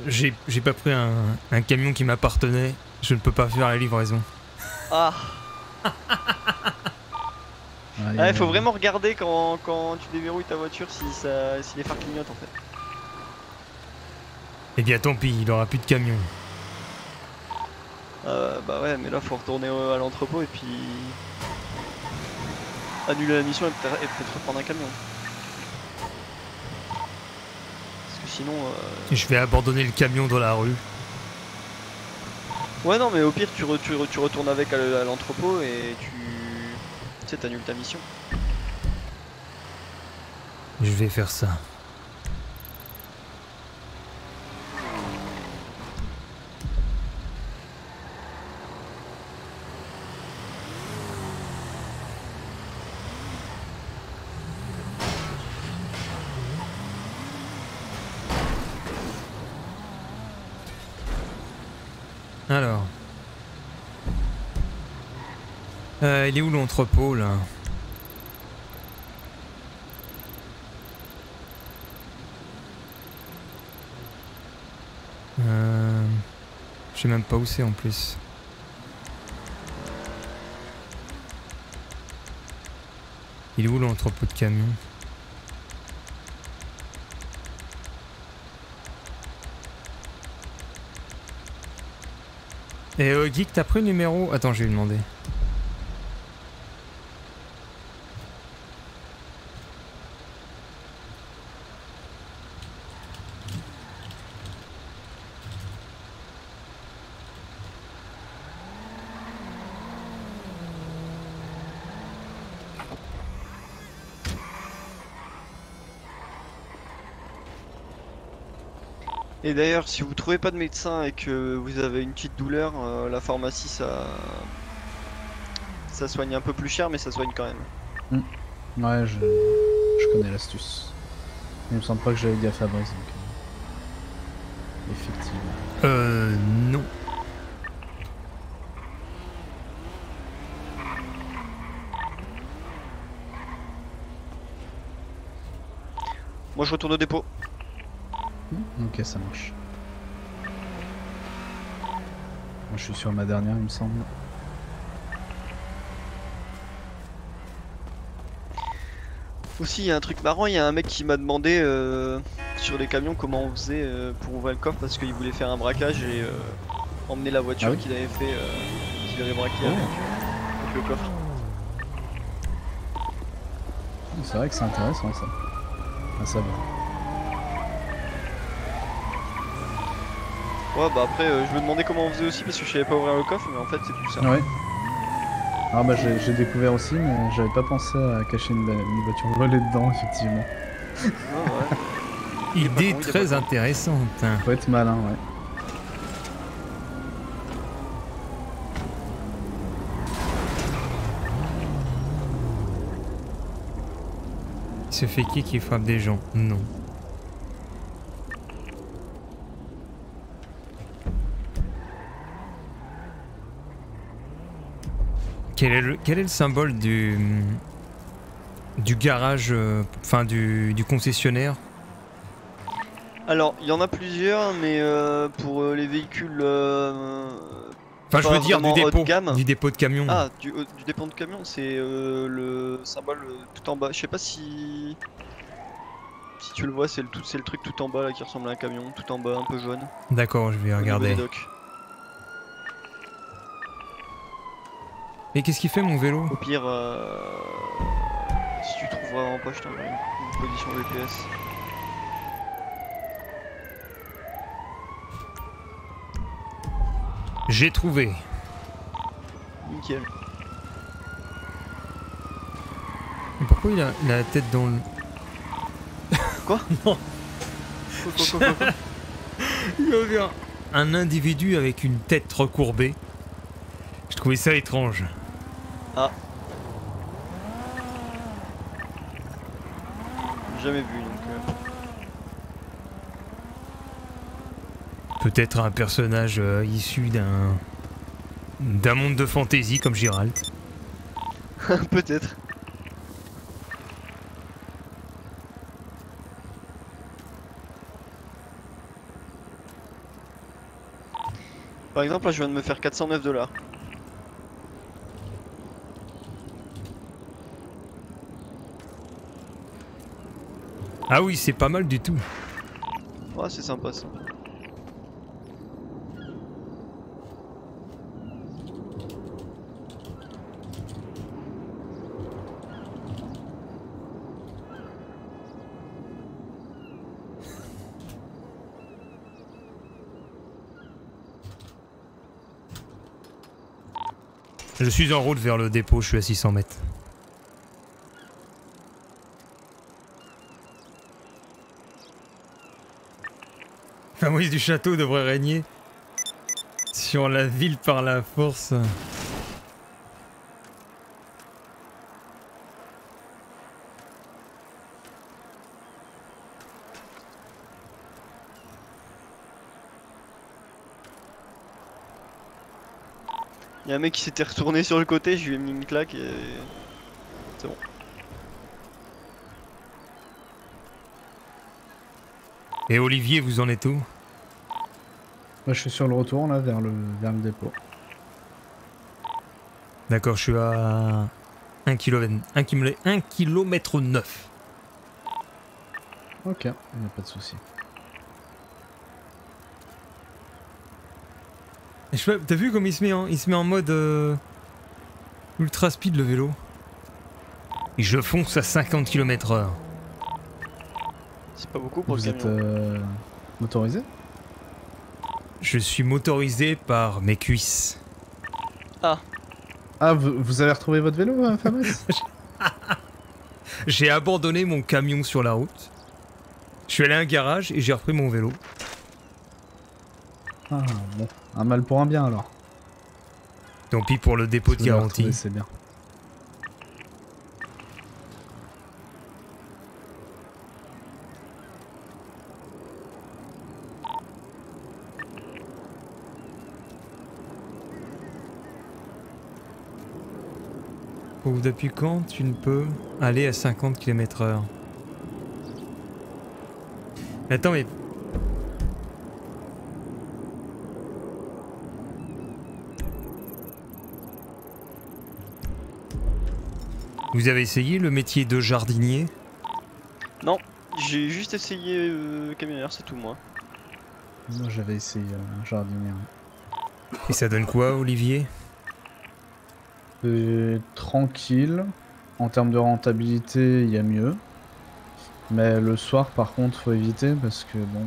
J'ai pas pris un camion qui m'appartenait. Je ne peux pas faire la livraison. Ah. Aïe, Ah, il faut aïe. vraiment regarder quand tu déverrouilles ta voiture si les phares clignotent en fait. Eh bien tant pis, il aura plus de camion. Bah ouais, mais là faut retourner à l'entrepôt et puis annuler la mission et peut-être reprendre un camion. Parce que sinon. Je vais abandonner le camion dans la rue. Ouais, non, mais au pire, tu retournes avec à l'entrepôt et tu sais, t'annules ta mission. Je vais faire ça. Alors. Il est où l'entrepôt là? Je sais même pas où c'est en plus. Il est où l'entrepôt de camions? Et Geek, t'as pris le numéro? Attends, je vais lui demander. Et d'ailleurs, si vous trouvez pas de médecin et que vous avez une petite douleur, la pharmacie ça soigne un peu plus cher, mais ça soigne quand même. Ouais, je connais l'astuce. Il me semble pas que j'avais dit à Fabrice, donc. Effectivement. Non. Moi je retourne au dépôt. Ok, ça marche. Moi, je suis sur ma dernière, il me semble. Aussi, il y a un truc marrant, il y a un mec qui m'a demandé sur les camions comment on faisait pour ouvrir le coffre parce qu'il voulait faire un braquage et emmener la voiture Ah oui qu'il avait fait, qu'il avait braqué avec le coffre. C'est vrai que c'est intéressant ça. Ah, ça va. Ouais, bah après, je me demandais comment on faisait aussi parce que je savais pas ouvrir le coffre, mais en fait, c'est tout ça. Ouais. Ah bah j'ai découvert aussi, mais j'avais pas pensé à cacher une voiture volée dedans, effectivement. Ouais. Idée très intéressante. Faut être malin, ouais. Il se fait qui frappe des gens? Non. Quel est le symbole du garage, enfin du concessionnaire? Alors, il y en a plusieurs, mais pour les véhicules. Enfin, je veux dire du dépôt de camion. Ah, du dépôt de camion, c'est le symbole tout en bas. Je sais pas si tu le vois, c'est le truc tout en bas là qui ressemble à un camion, tout en bas, un peu jaune. D'accord, je vais Au niveau regarder. des docks. Et qu'est-ce qu'il fait mon vélo? Au pire, si tu trouves vraiment pas, je t'envoie une position GPS. J'ai trouvé. Nickel. Mais pourquoi il a la tête dans le... Quoi? Non. Quoi Il y avait un individu avec une tête recourbée. Je trouvais ça étrange. Ah. Jamais vu donc. Peut-être un personnage issu d'un monde de fantasy comme Gérald. Peut-être. Par exemple, là, je viens de me faire 409 $. Ah oui, c'est pas mal du tout. Ouais, c'est sympa ça. Je suis en route vers le dépôt, je suis à 600 mètres. Fabrice du château devrait régner sur la ville par la force. Il y a un mec qui s'était retourné sur le côté, je lui ai mis une claque et... C'est bon. Et Olivier, vous en êtes où? Moi, je suis sur le retour là vers le dépôt. D'accord, je suis à 1 km 9. Ok, il n'y a pas de souci. T'as vu comme il se met en mode ultra speed le vélo? Et je fonce à 50 km/h. C'est pas beaucoup pour Vous le êtes camion. motorisé? Je suis motorisé par mes cuisses. Ah. Ah, vous avez retrouvé votre vélo, Fabrice? J'ai abandonné mon camion sur la route. Je suis allé à un garage et j'ai repris mon vélo. Ah bon, un mal pour un bien alors. Tant pis pour le dépôt de Si vous l'avez garantie. retrouvé, c'est bien. Ou depuis quand tu ne peux aller à 50 km/h? Attends, mais... Vous avez essayé le métier de jardinier? Non, j'ai juste essayé camionneur, c'est tout moi. Moi j'avais essayé jardinier. Et ça donne quoi, Olivier? Tranquille. En termes de rentabilité, il y a mieux. Mais le soir, par contre, faut éviter parce que, bon,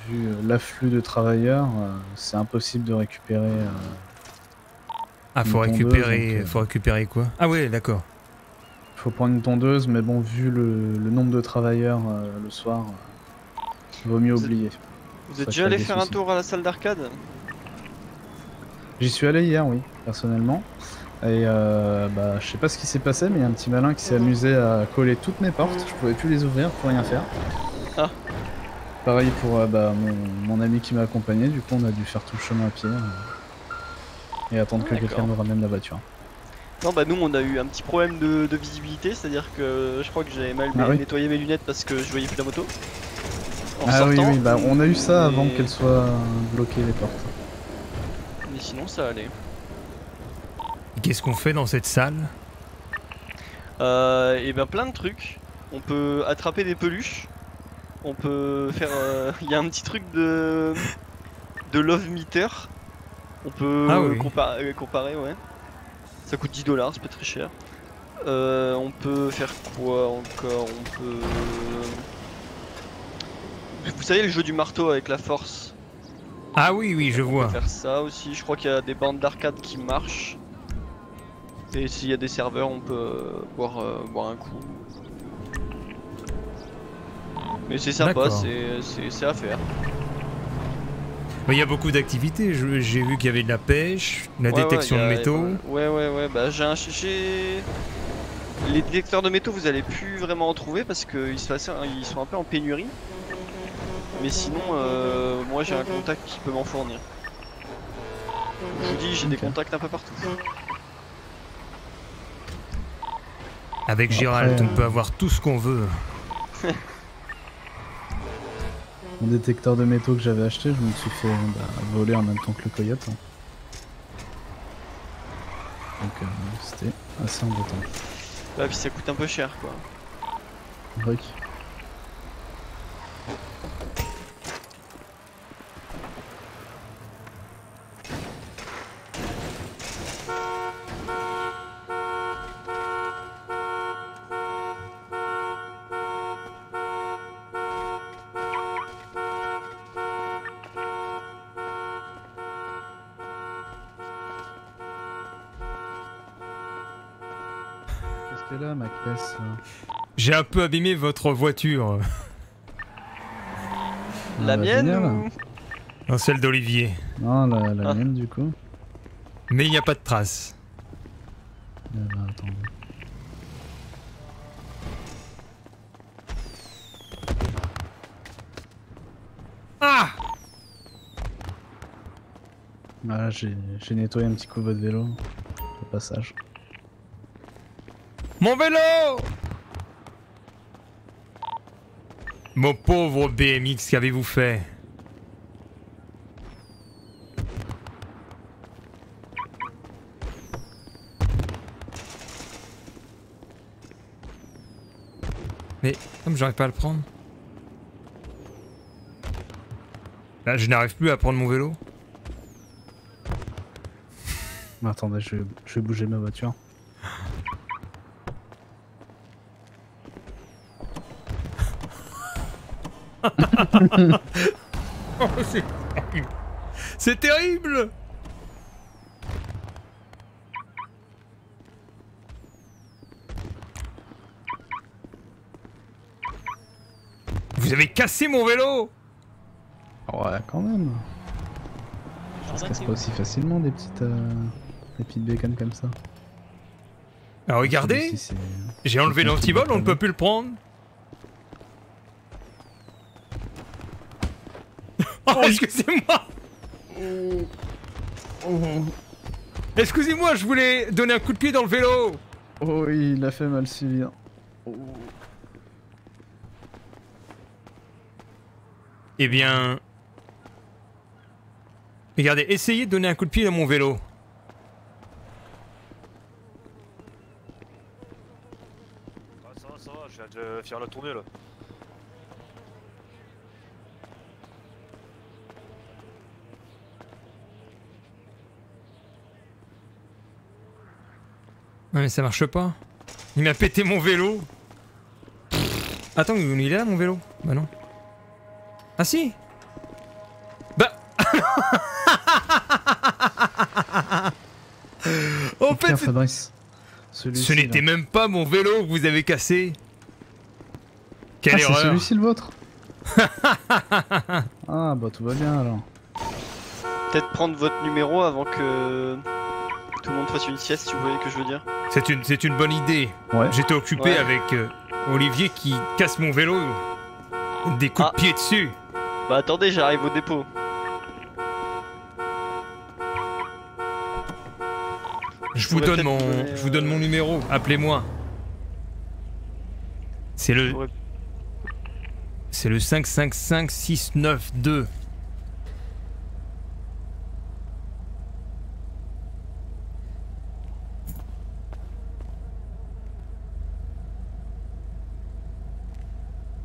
vu l'afflux de travailleurs, c'est impossible de récupérer. Ah, faut récupérer quoi? Ah ouais, d'accord. Faut prendre une tondeuse, mais bon, vu le nombre de travailleurs le soir, vaut mieux oublier. Vous êtes déjà allé faire un tour à la salle d'arcade? J'y suis allé hier, oui, personnellement. Et bah, je sais pas ce qui s'est passé, mais il y a un petit malin qui s'est amusé à coller toutes mes portes. Je pouvais plus les ouvrir pour rien faire. Ah. Pareil pour bah, mon ami qui m'a accompagné. Du coup, on a dû faire tout le chemin à pied et attendre que quelqu'un nous ramène la voiture. Non, bah nous on a eu un petit problème de visibilité, c'est-à-dire que je crois que j'avais mal nettoyé mes lunettes parce que je voyais plus la moto. Ah oui, oui, bah on a eu ça avant qu'elle soit bloquée les portes. Mais sinon ça allait. Qu'est-ce qu'on fait dans cette salle? Et ben plein de trucs. On peut attraper des peluches. On peut faire... Il y a un petit truc de love meter. On peut comparer, ouais. Ça coûte 10 $, c'est pas très cher. On peut faire quoi encore? On peut... Vous savez le jeu du marteau avec la force? Ah oui, oui, je vois. On peut faire ça aussi. Je crois qu'il y a des bandes d'arcade qui marchent. Et s'il y a des serveurs, on peut boire un coup. Mais c'est sympa, c'est à faire. Il y a beaucoup d'activités. J'ai vu qu'il y avait de la pêche, la détection de métaux. Ouais. Bah les détecteurs de métaux, vous allez plus vraiment en trouver parce qu'ils sont un peu en pénurie. Mais sinon, moi j'ai un contact qui peut m'en fournir. Je vous dis, j'ai des contacts un peu partout. Avec Gérald, on peut avoir tout ce qu'on veut. mon détecteur de métaux que j'avais acheté, je me suis fait voler en même temps que le coyote. Hein. Donc c'était assez embêtant. Bah puis ça coûte un peu cher quoi. Brick. Là, ma caisse. J'ai un peu abîmé votre voiture. La mienne génial. ou... Non, celle d'Olivier. Non, la mienne du coup. Mais il n'y a pas de traces. Attendez. Ah! Voilà, j'ai nettoyé un petit coup votre vélo. Au passage. Mon vélo! Mon pauvre BMX, qu'avez-vous fait? Mais comme j'arrive pas à le prendre. Là, je n'arrive plus à prendre mon vélo. Attendez, je vais bouger ma voiture. Oh, c'est terrible. Vous avez cassé mon vélo. Ouais, quand même. Ça se casse pas aussi facilement des petites bacon comme ça. Alors regardez, j'ai enlevé l'antivol, on ne peut plus le prendre. Oh, excusez-moi. Excusez-moi, je voulais donner un coup de pied dans le vélo. Oh oui, il a fait mal suivi. Hein. Eh bien... Regardez, essayez de donner un coup de pied dans mon vélo. Ah, ça va, je viens de faire la tournée là. Ouais, mais ça marche pas. Il m'a pété mon vélo. Attends, il est là mon vélo? Bah non. Ah si. Bah... En fait, Fabrice. Ce n'était même pas mon vélo que vous avez cassé. Quelle erreur. C'est celui-ci le vôtre. Ah bah tout va bien alors. Peut-être prendre votre numéro avant que tout le monde fasse une sieste, si vous voyez ce que je veux dire. C'est une bonne idée. Ouais. J'étais occupé avec Olivier qui casse mon vélo. Des coups de pied dessus. Bah attendez, j'arrive au dépôt. Je vous donne mon numéro. Appelez-moi. C'est le 555692.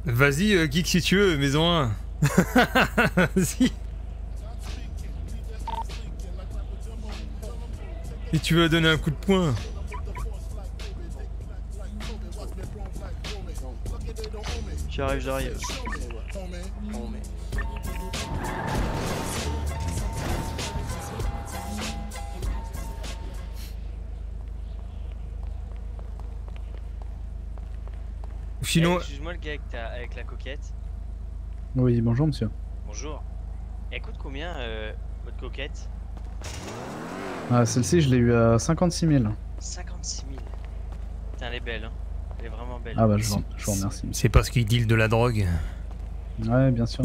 Vas-y, geek si tu veux, maison 1. Vas-y. Si tu veux donner un coup de poing. J'arrive. Sinon... Excuse-moi le gars avec la coquette. Oui, bonjour monsieur. Bonjour. Elle coûte combien votre coquette? Ah, celle-ci, je l'ai eu à 56 000. 56 000. Putain, elle est belle, hein. Elle est vraiment belle. Ah bah, je vous remercie. C'est parce qu'il deal de la drogue. Ouais, bien sûr.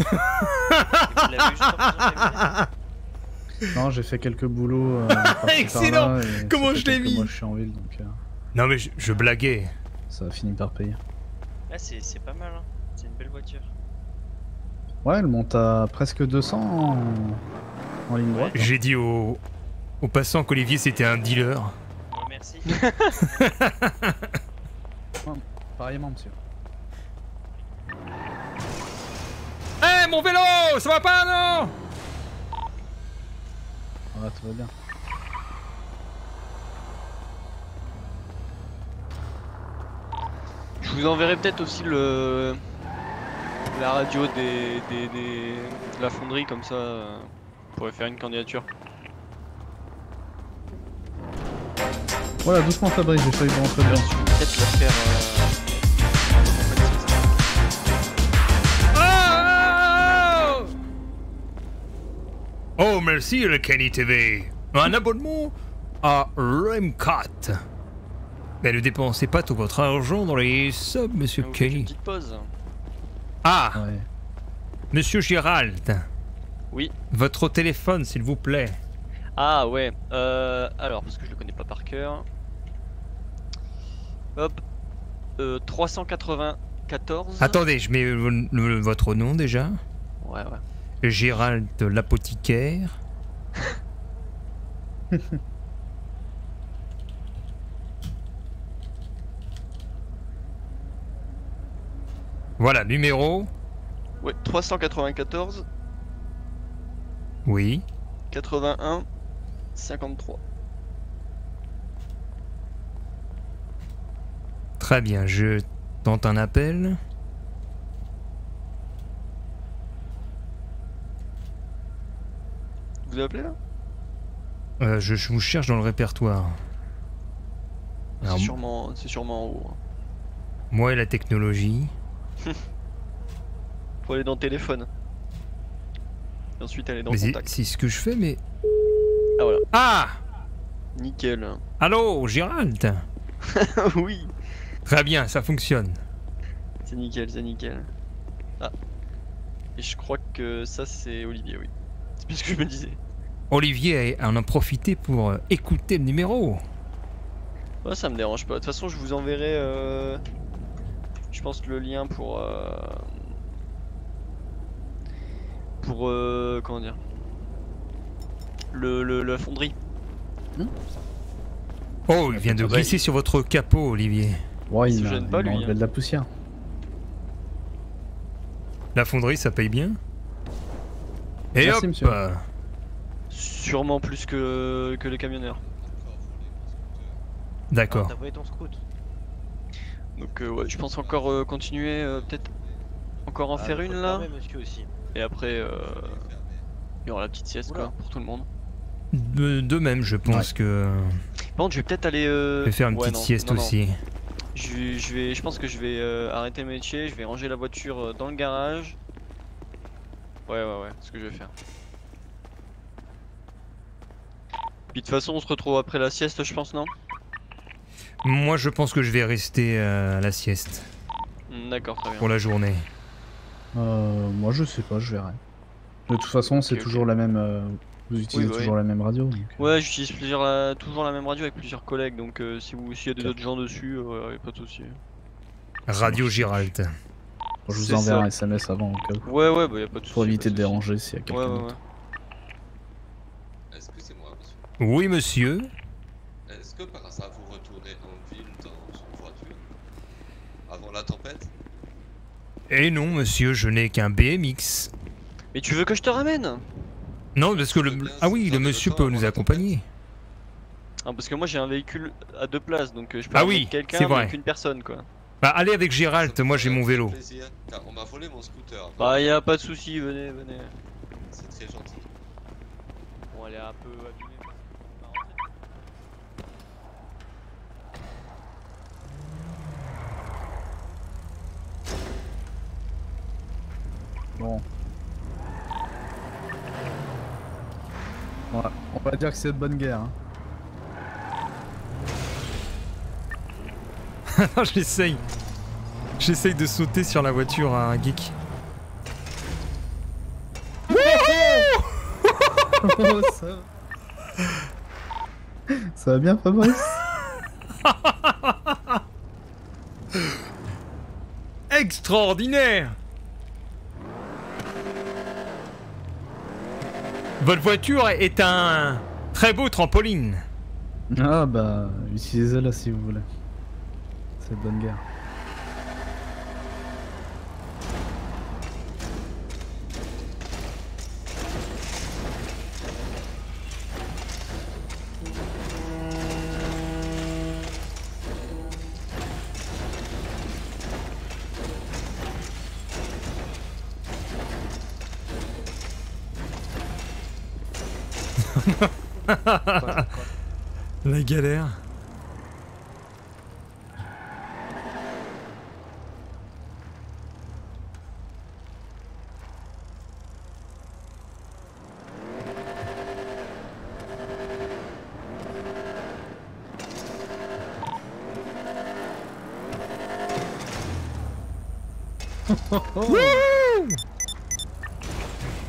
Non, j'ai fait quelques boulots. Excellent. Comment je l'ai mis? Moi, je suis en ville, donc... Non mais je blaguais. Ça a fini par payer. Là, c'est pas mal, hein. C'est une belle voiture. Ouais, elle monte à presque 200 en ligne droite. J'ai dit aux passants qu'Olivier c'était un dealer. Oh, merci. Pareillement, monsieur. Eh mon vélo, ça va pas non? Ah, tout va bien. Je vous enverrai peut-être aussi la radio de la fonderie, comme ça on pourrait faire une candidature. Voilà, doucement Fabrice, j'ai failli vous rentrer dedans. Peut-être la faire. Oh merci le Kenny TV. Un abonnement à Remcat. Mais ne dépensez pas tout votre argent dans les subs, monsieur Une Kenny. petite pause. Ah, Ouais. monsieur Gérald. Oui. Votre téléphone, s'il vous plaît. Ah ouais. Alors parce que je le connais pas par cœur. Hop. 394. Attendez, je mets votre nom déjà. Ouais ouais. Gérald l'apothicaire. Voilà, numéro. Ouais, 394 Oui. 81 53. Très bien, je tente un appel. Vous avez appelé là? Je vous cherche dans le répertoire. Alors, C'est sûrement en haut. Hein. moi et la technologie. Faut aller dans le téléphone. Et ensuite aller dans Mais contact. c'est ce que je fais, mais... Ah voilà. Ah! Nickel. Allô, Gérald? Oui. Très bien, ça fonctionne. C'est nickel, c'est nickel. Ah. Et je crois que ça c'est Olivier, oui. C'est bien ce que je me disais. Olivier en a profité pour écouter le numéro. Ouais, ça me dérange pas. De toute façon, je vous enverrai, je pense, le lien pour comment dire, la fonderie. Oh, il vient de glisser sur votre capot, Olivier. Ouais, Il se il gêne m'a pas, lui, enlevé hein. de la poussière. La fonderie, ça paye bien? Et Merci, hop monsieur. Sûrement plus que les camionneurs. D'accord. T'as volé ton scout. Donc ouais, je pense encore continuer, peut-être encore en faire une là. Monsieur aussi. Et après, il y aura la petite sieste quoi, pour tout le monde. De même, je pense que... Par contre, je vais peut-être aller. Je vais faire une petite sieste aussi. Je pense que je vais arrêter le métier, je vais ranger la voiture dans le garage. Ouais, c'est ce que je vais faire. Puis de toute façon, on se retrouve après la sieste, je pense, non? Moi, je pense que je vais rester à la sieste. D'accord, très bien. Pour la journée. Moi, je sais pas, je verrai. De toute façon, c'est toujours la même. Vous utilisez toujours la même radio. Donc... Ouais, j'utilise toujours la même radio avec plusieurs collègues, donc s'il y a des autres gens dessus, y a pas de souci. Radio Gérald. Je vous enverrai un SMS avant au cas où. Ouais, bah y a pas de souci. Pour éviter de déranger s'il y a quelqu'un d'autre. Excusez-moi, monsieur. Oui, monsieur. Est-ce que par hasard vous retournez en ville dans une voiture avant la tempête? Eh non, monsieur, je n'ai qu'un BMX. Mais tu veux que je te ramène? Non, parce que le... Ah oui, le monsieur peut nous accompagner. Ah, parce que moi j'ai un véhicule à 2 places, donc je peux Ah ramener oui, quelqu'un c'est mais vrai. qu'une personne quoi. Bah allez avec Gérald, moi j'ai mon vélo. Plaisir, car on m'a volé mon scooter. Bah y a pas de souci, venez. C'est très gentil. Bon, elle est un peu abîmée. Bon. Ouais, on va dire que c'est de bonne guerre. Hein. Non, j'essaye. J'essaye de sauter sur la voiture à un geek. Oh, ça va bien, Fabrice? Votre voiture est un très beau trampoline. Ah bah, utilisez-la si vous voulez. C'est de bonne guerre. La galère.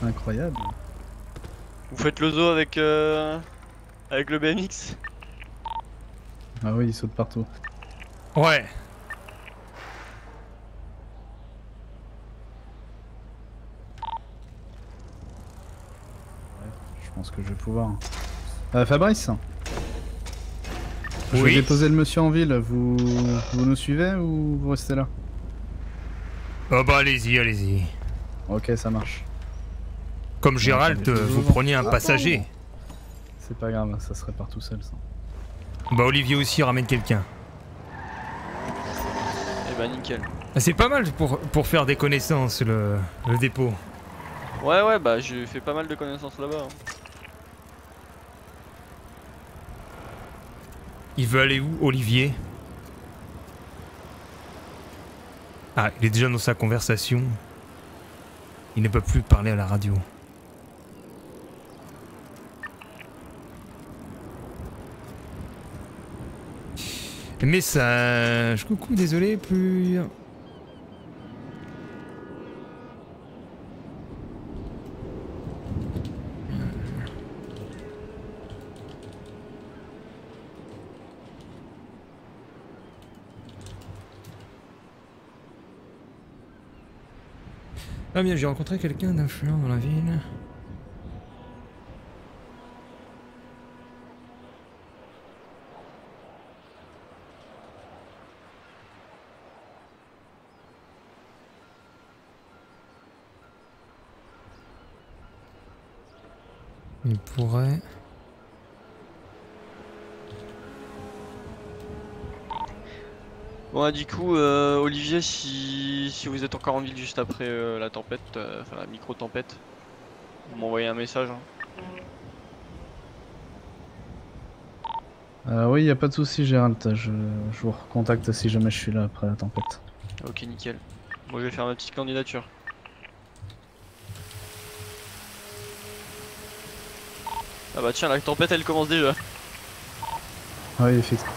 Incroyable. Vous faites le zoo avec le BMX? Ah oui, il saute partout. Ouais. Je pense que je vais pouvoir. Fabrice, je vais Oui. déposer le monsieur en ville. Vous nous suivez ou vous restez là? Oh bah allez-y, allez-y. Ok, ça marche. Comme Gérald, vous preniez un passager. C'est pas grave, ça se répare tout seul ça. Bah Olivier aussi ramène quelqu'un. Eh bah nickel. Ah, c'est pas mal pour faire des connaissances le dépôt. Ouais, bah j'ai fait pas mal de connaissances là-bas. Hein. Il veut aller où, Olivier? Ah, il est déjà dans sa conversation. Il ne peut plus parler à la radio. Message. Coucou, désolé, plus... Ah bien, j'ai rencontré quelqu'un d'influent dans la ville. Il pourrait... Bon, du coup, Olivier, si vous êtes encore en ville juste après la tempête, enfin la micro-tempête, vous m'envoyez un message. Hein. Oui, y a pas de souci, Gérald. Je vous recontacte si jamais je suis là après la tempête. Ok, nickel. Moi, je vais faire ma petite candidature. Ah bah tiens, la tempête elle commence déjà. Oui, effectivement.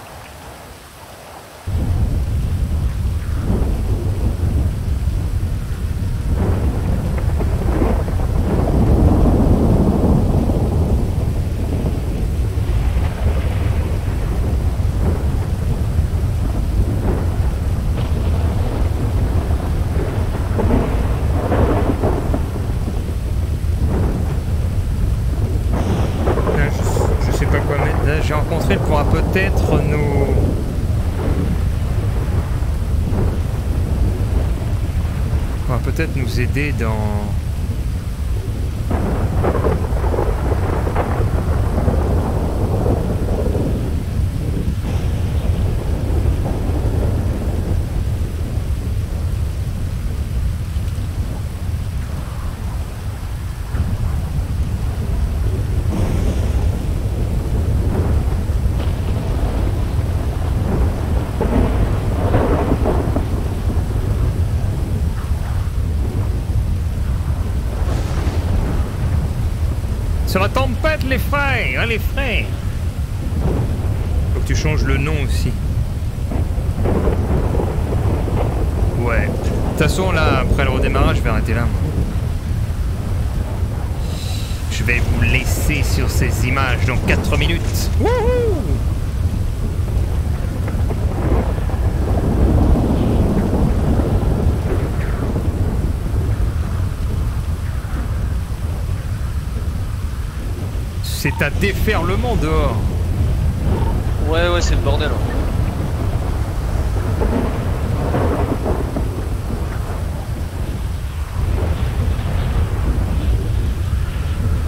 J'ai rencontré, elle pourra peut-être nous... pourra peut-être nous aider dans... Sur la tempête, les frères, hein, les frères. Faut que tu changes le nom aussi. Ouais. De toute façon, là, après le redémarrage, je vais arrêter là. Moi. Je vais vous laisser sur ces images dans 4 minutes. Wouhou! C'est un déferlement dehors. Ouais, ouais, c'est le bordel. Hein.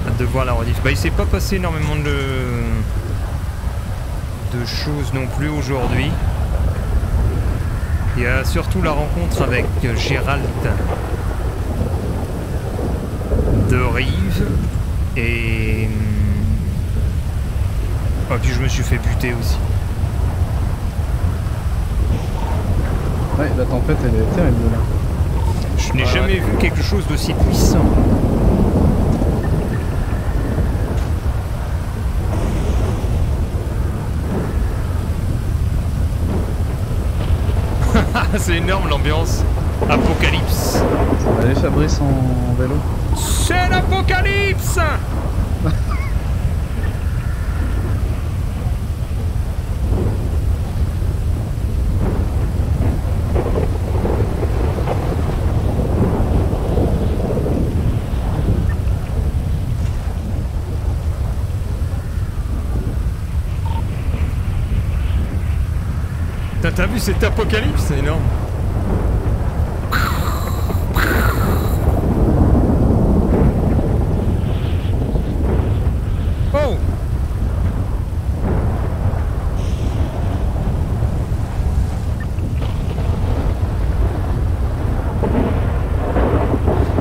Hâte de voir la rediff. Bah, il s'est pas passé énormément de choses non plus aujourd'hui. Il y a surtout la rencontre avec Gérald de Rive et... Ah, puis je me suis fait buter aussi. Ouais, la tempête elle est terrible là. Je n'ai jamais vu quelque chose d'aussi puissant. C'est énorme l'ambiance. Apocalypse. Allez Fabrice en vélo. C'est l'apocalypse. T'as vu cet apocalypse? C'est énorme. Oh!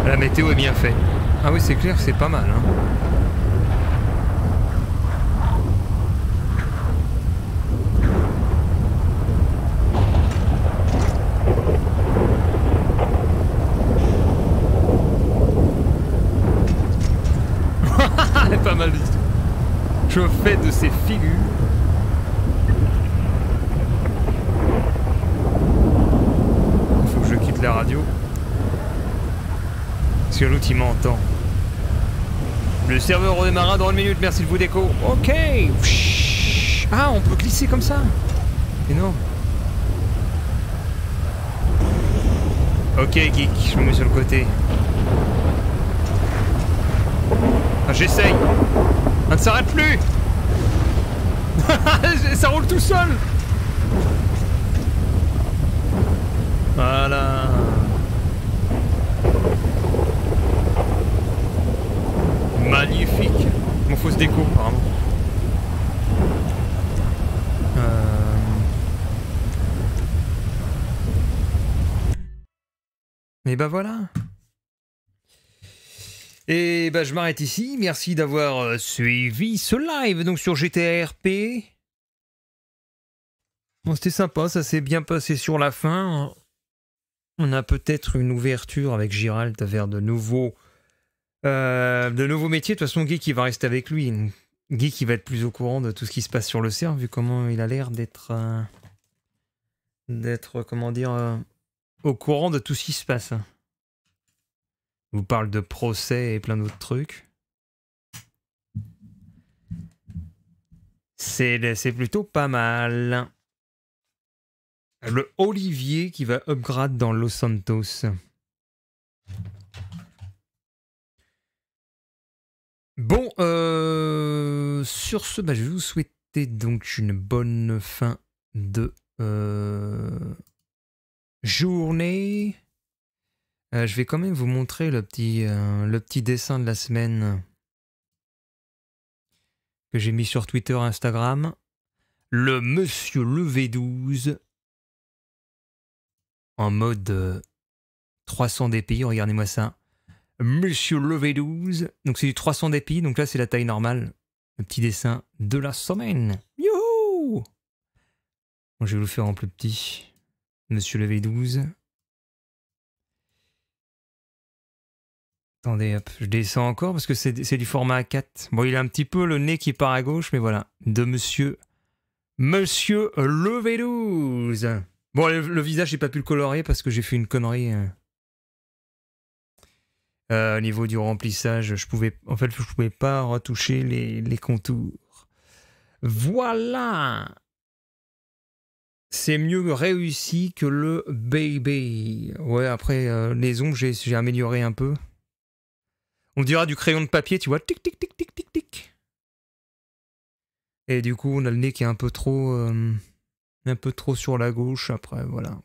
La météo est bien faite. Ah oui, c'est clair, c'est pas mal, hein. Pas mal du tout. Je fais de ces figures. Il faut que je quitte la radio. Parce que l'autre il m'entend. Le serveur redémarra dans une minute, merci de vous déco. Ok. Ah, on peut glisser comme ça. Énorme. Ok, geek, je me mets sur le côté. Ah, j'essaye. Ça ne s'arrête plus. Ça roule tout seul. Voilà. Magnifique. Mon fausse déco, apparemment. Et bah voilà. Et bah je m'arrête ici, merci d'avoir suivi ce live donc sur GTRP. Bon, c'était sympa, ça s'est bien passé sur la fin. On a peut-être une ouverture avec Gérald vers de nouveaux métiers. De toute façon, Geek il va rester avec lui. Geek il va être plus au courant de tout ce qui se passe sur le serve vu comment il a l'air d'être comment dire au courant de tout ce qui se passe. Je vous parle de procès et plein d'autres trucs. C'est plutôt pas mal. Le Olivier qui va upgrade dans Los Santos. Bon, sur ce, bah, je vais vous souhaiter donc une bonne fin de journée. Je vais quand même vous montrer le petit dessin de la semaine que j'ai mis sur Twitter et Instagram. Le Monsieur Levé 12 en mode 300 dpi, regardez-moi ça. Monsieur Levé 12, donc c'est du 300 dpi, donc là c'est la taille normale. Le petit dessin de la semaine. Youhou! Bon, je vais vous le faire en plus petit. Monsieur Levé 12. Attendez, hop, je descends encore parce que c'est du format A4. Bon, il a un petit peu le nez qui part à gauche, mais voilà. De Monsieur Levé 12. Bon, le visage, j'ai pas pu le colorer parce que j'ai fait une connerie. Au niveau du remplissage, je pouvais pas retoucher les contours. Voilà. C'est mieux réussi que le baby. Ouais, après, les ongles, j'ai amélioré un peu. On dirait du crayon de papier, tu vois. Tic, tic, tic, tic, tic, tic. Et du coup, on a le nez qui est un peu trop sur la gauche. Après, voilà.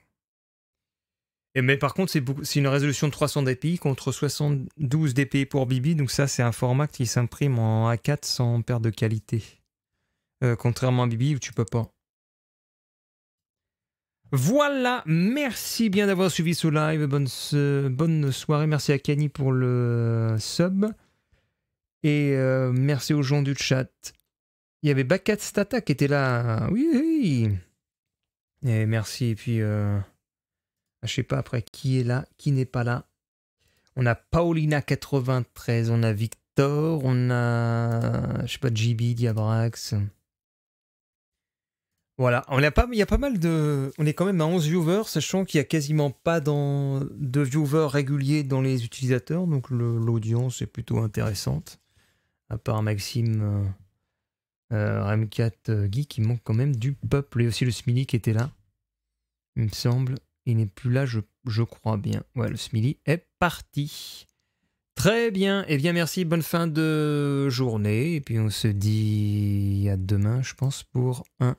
Mais par contre, c'est une résolution de 300 dpi contre 72 dpi pour Bibi. Donc ça, c'est un format qui s'imprime en A4 sans perte de qualité. Contrairement à Bibi où tu peux pas. Voilà, merci bien d'avoir suivi ce live. Bonne soirée. Merci à Kenny pour le sub. Et merci aux gens du chat. Il y avait Bakat Stata qui était là. Oui. Et merci. Et puis, je sais pas après qui est là, qui n'est pas là. On a Paulina93, on a Victor, on a, je sais pas, JB, Diabrax. Voilà, il y a pas mal de... On est quand même à 11 viewers, sachant qu'il n'y a quasiment pas de viewers réguliers dans les utilisateurs, donc l'audience est plutôt intéressante. À part Maxime, Rem4, Guy, qui manque quand même du peuple, et aussi le Smiley qui était là, il me semble. Il n'est plus là, je crois bien. Ouais, le Smiley est parti. Très bien, eh bien merci, bonne fin de journée, et puis on se dit à demain, je pense, pour un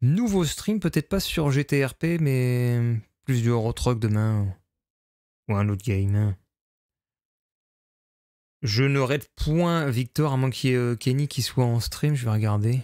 nouveau stream, peut-être pas sur GTRP, mais plus du Euro Truck demain. Ou un autre game. Je ne raid point Victor, à moins qu'il y ait Kenny qui soit en stream, je vais regarder.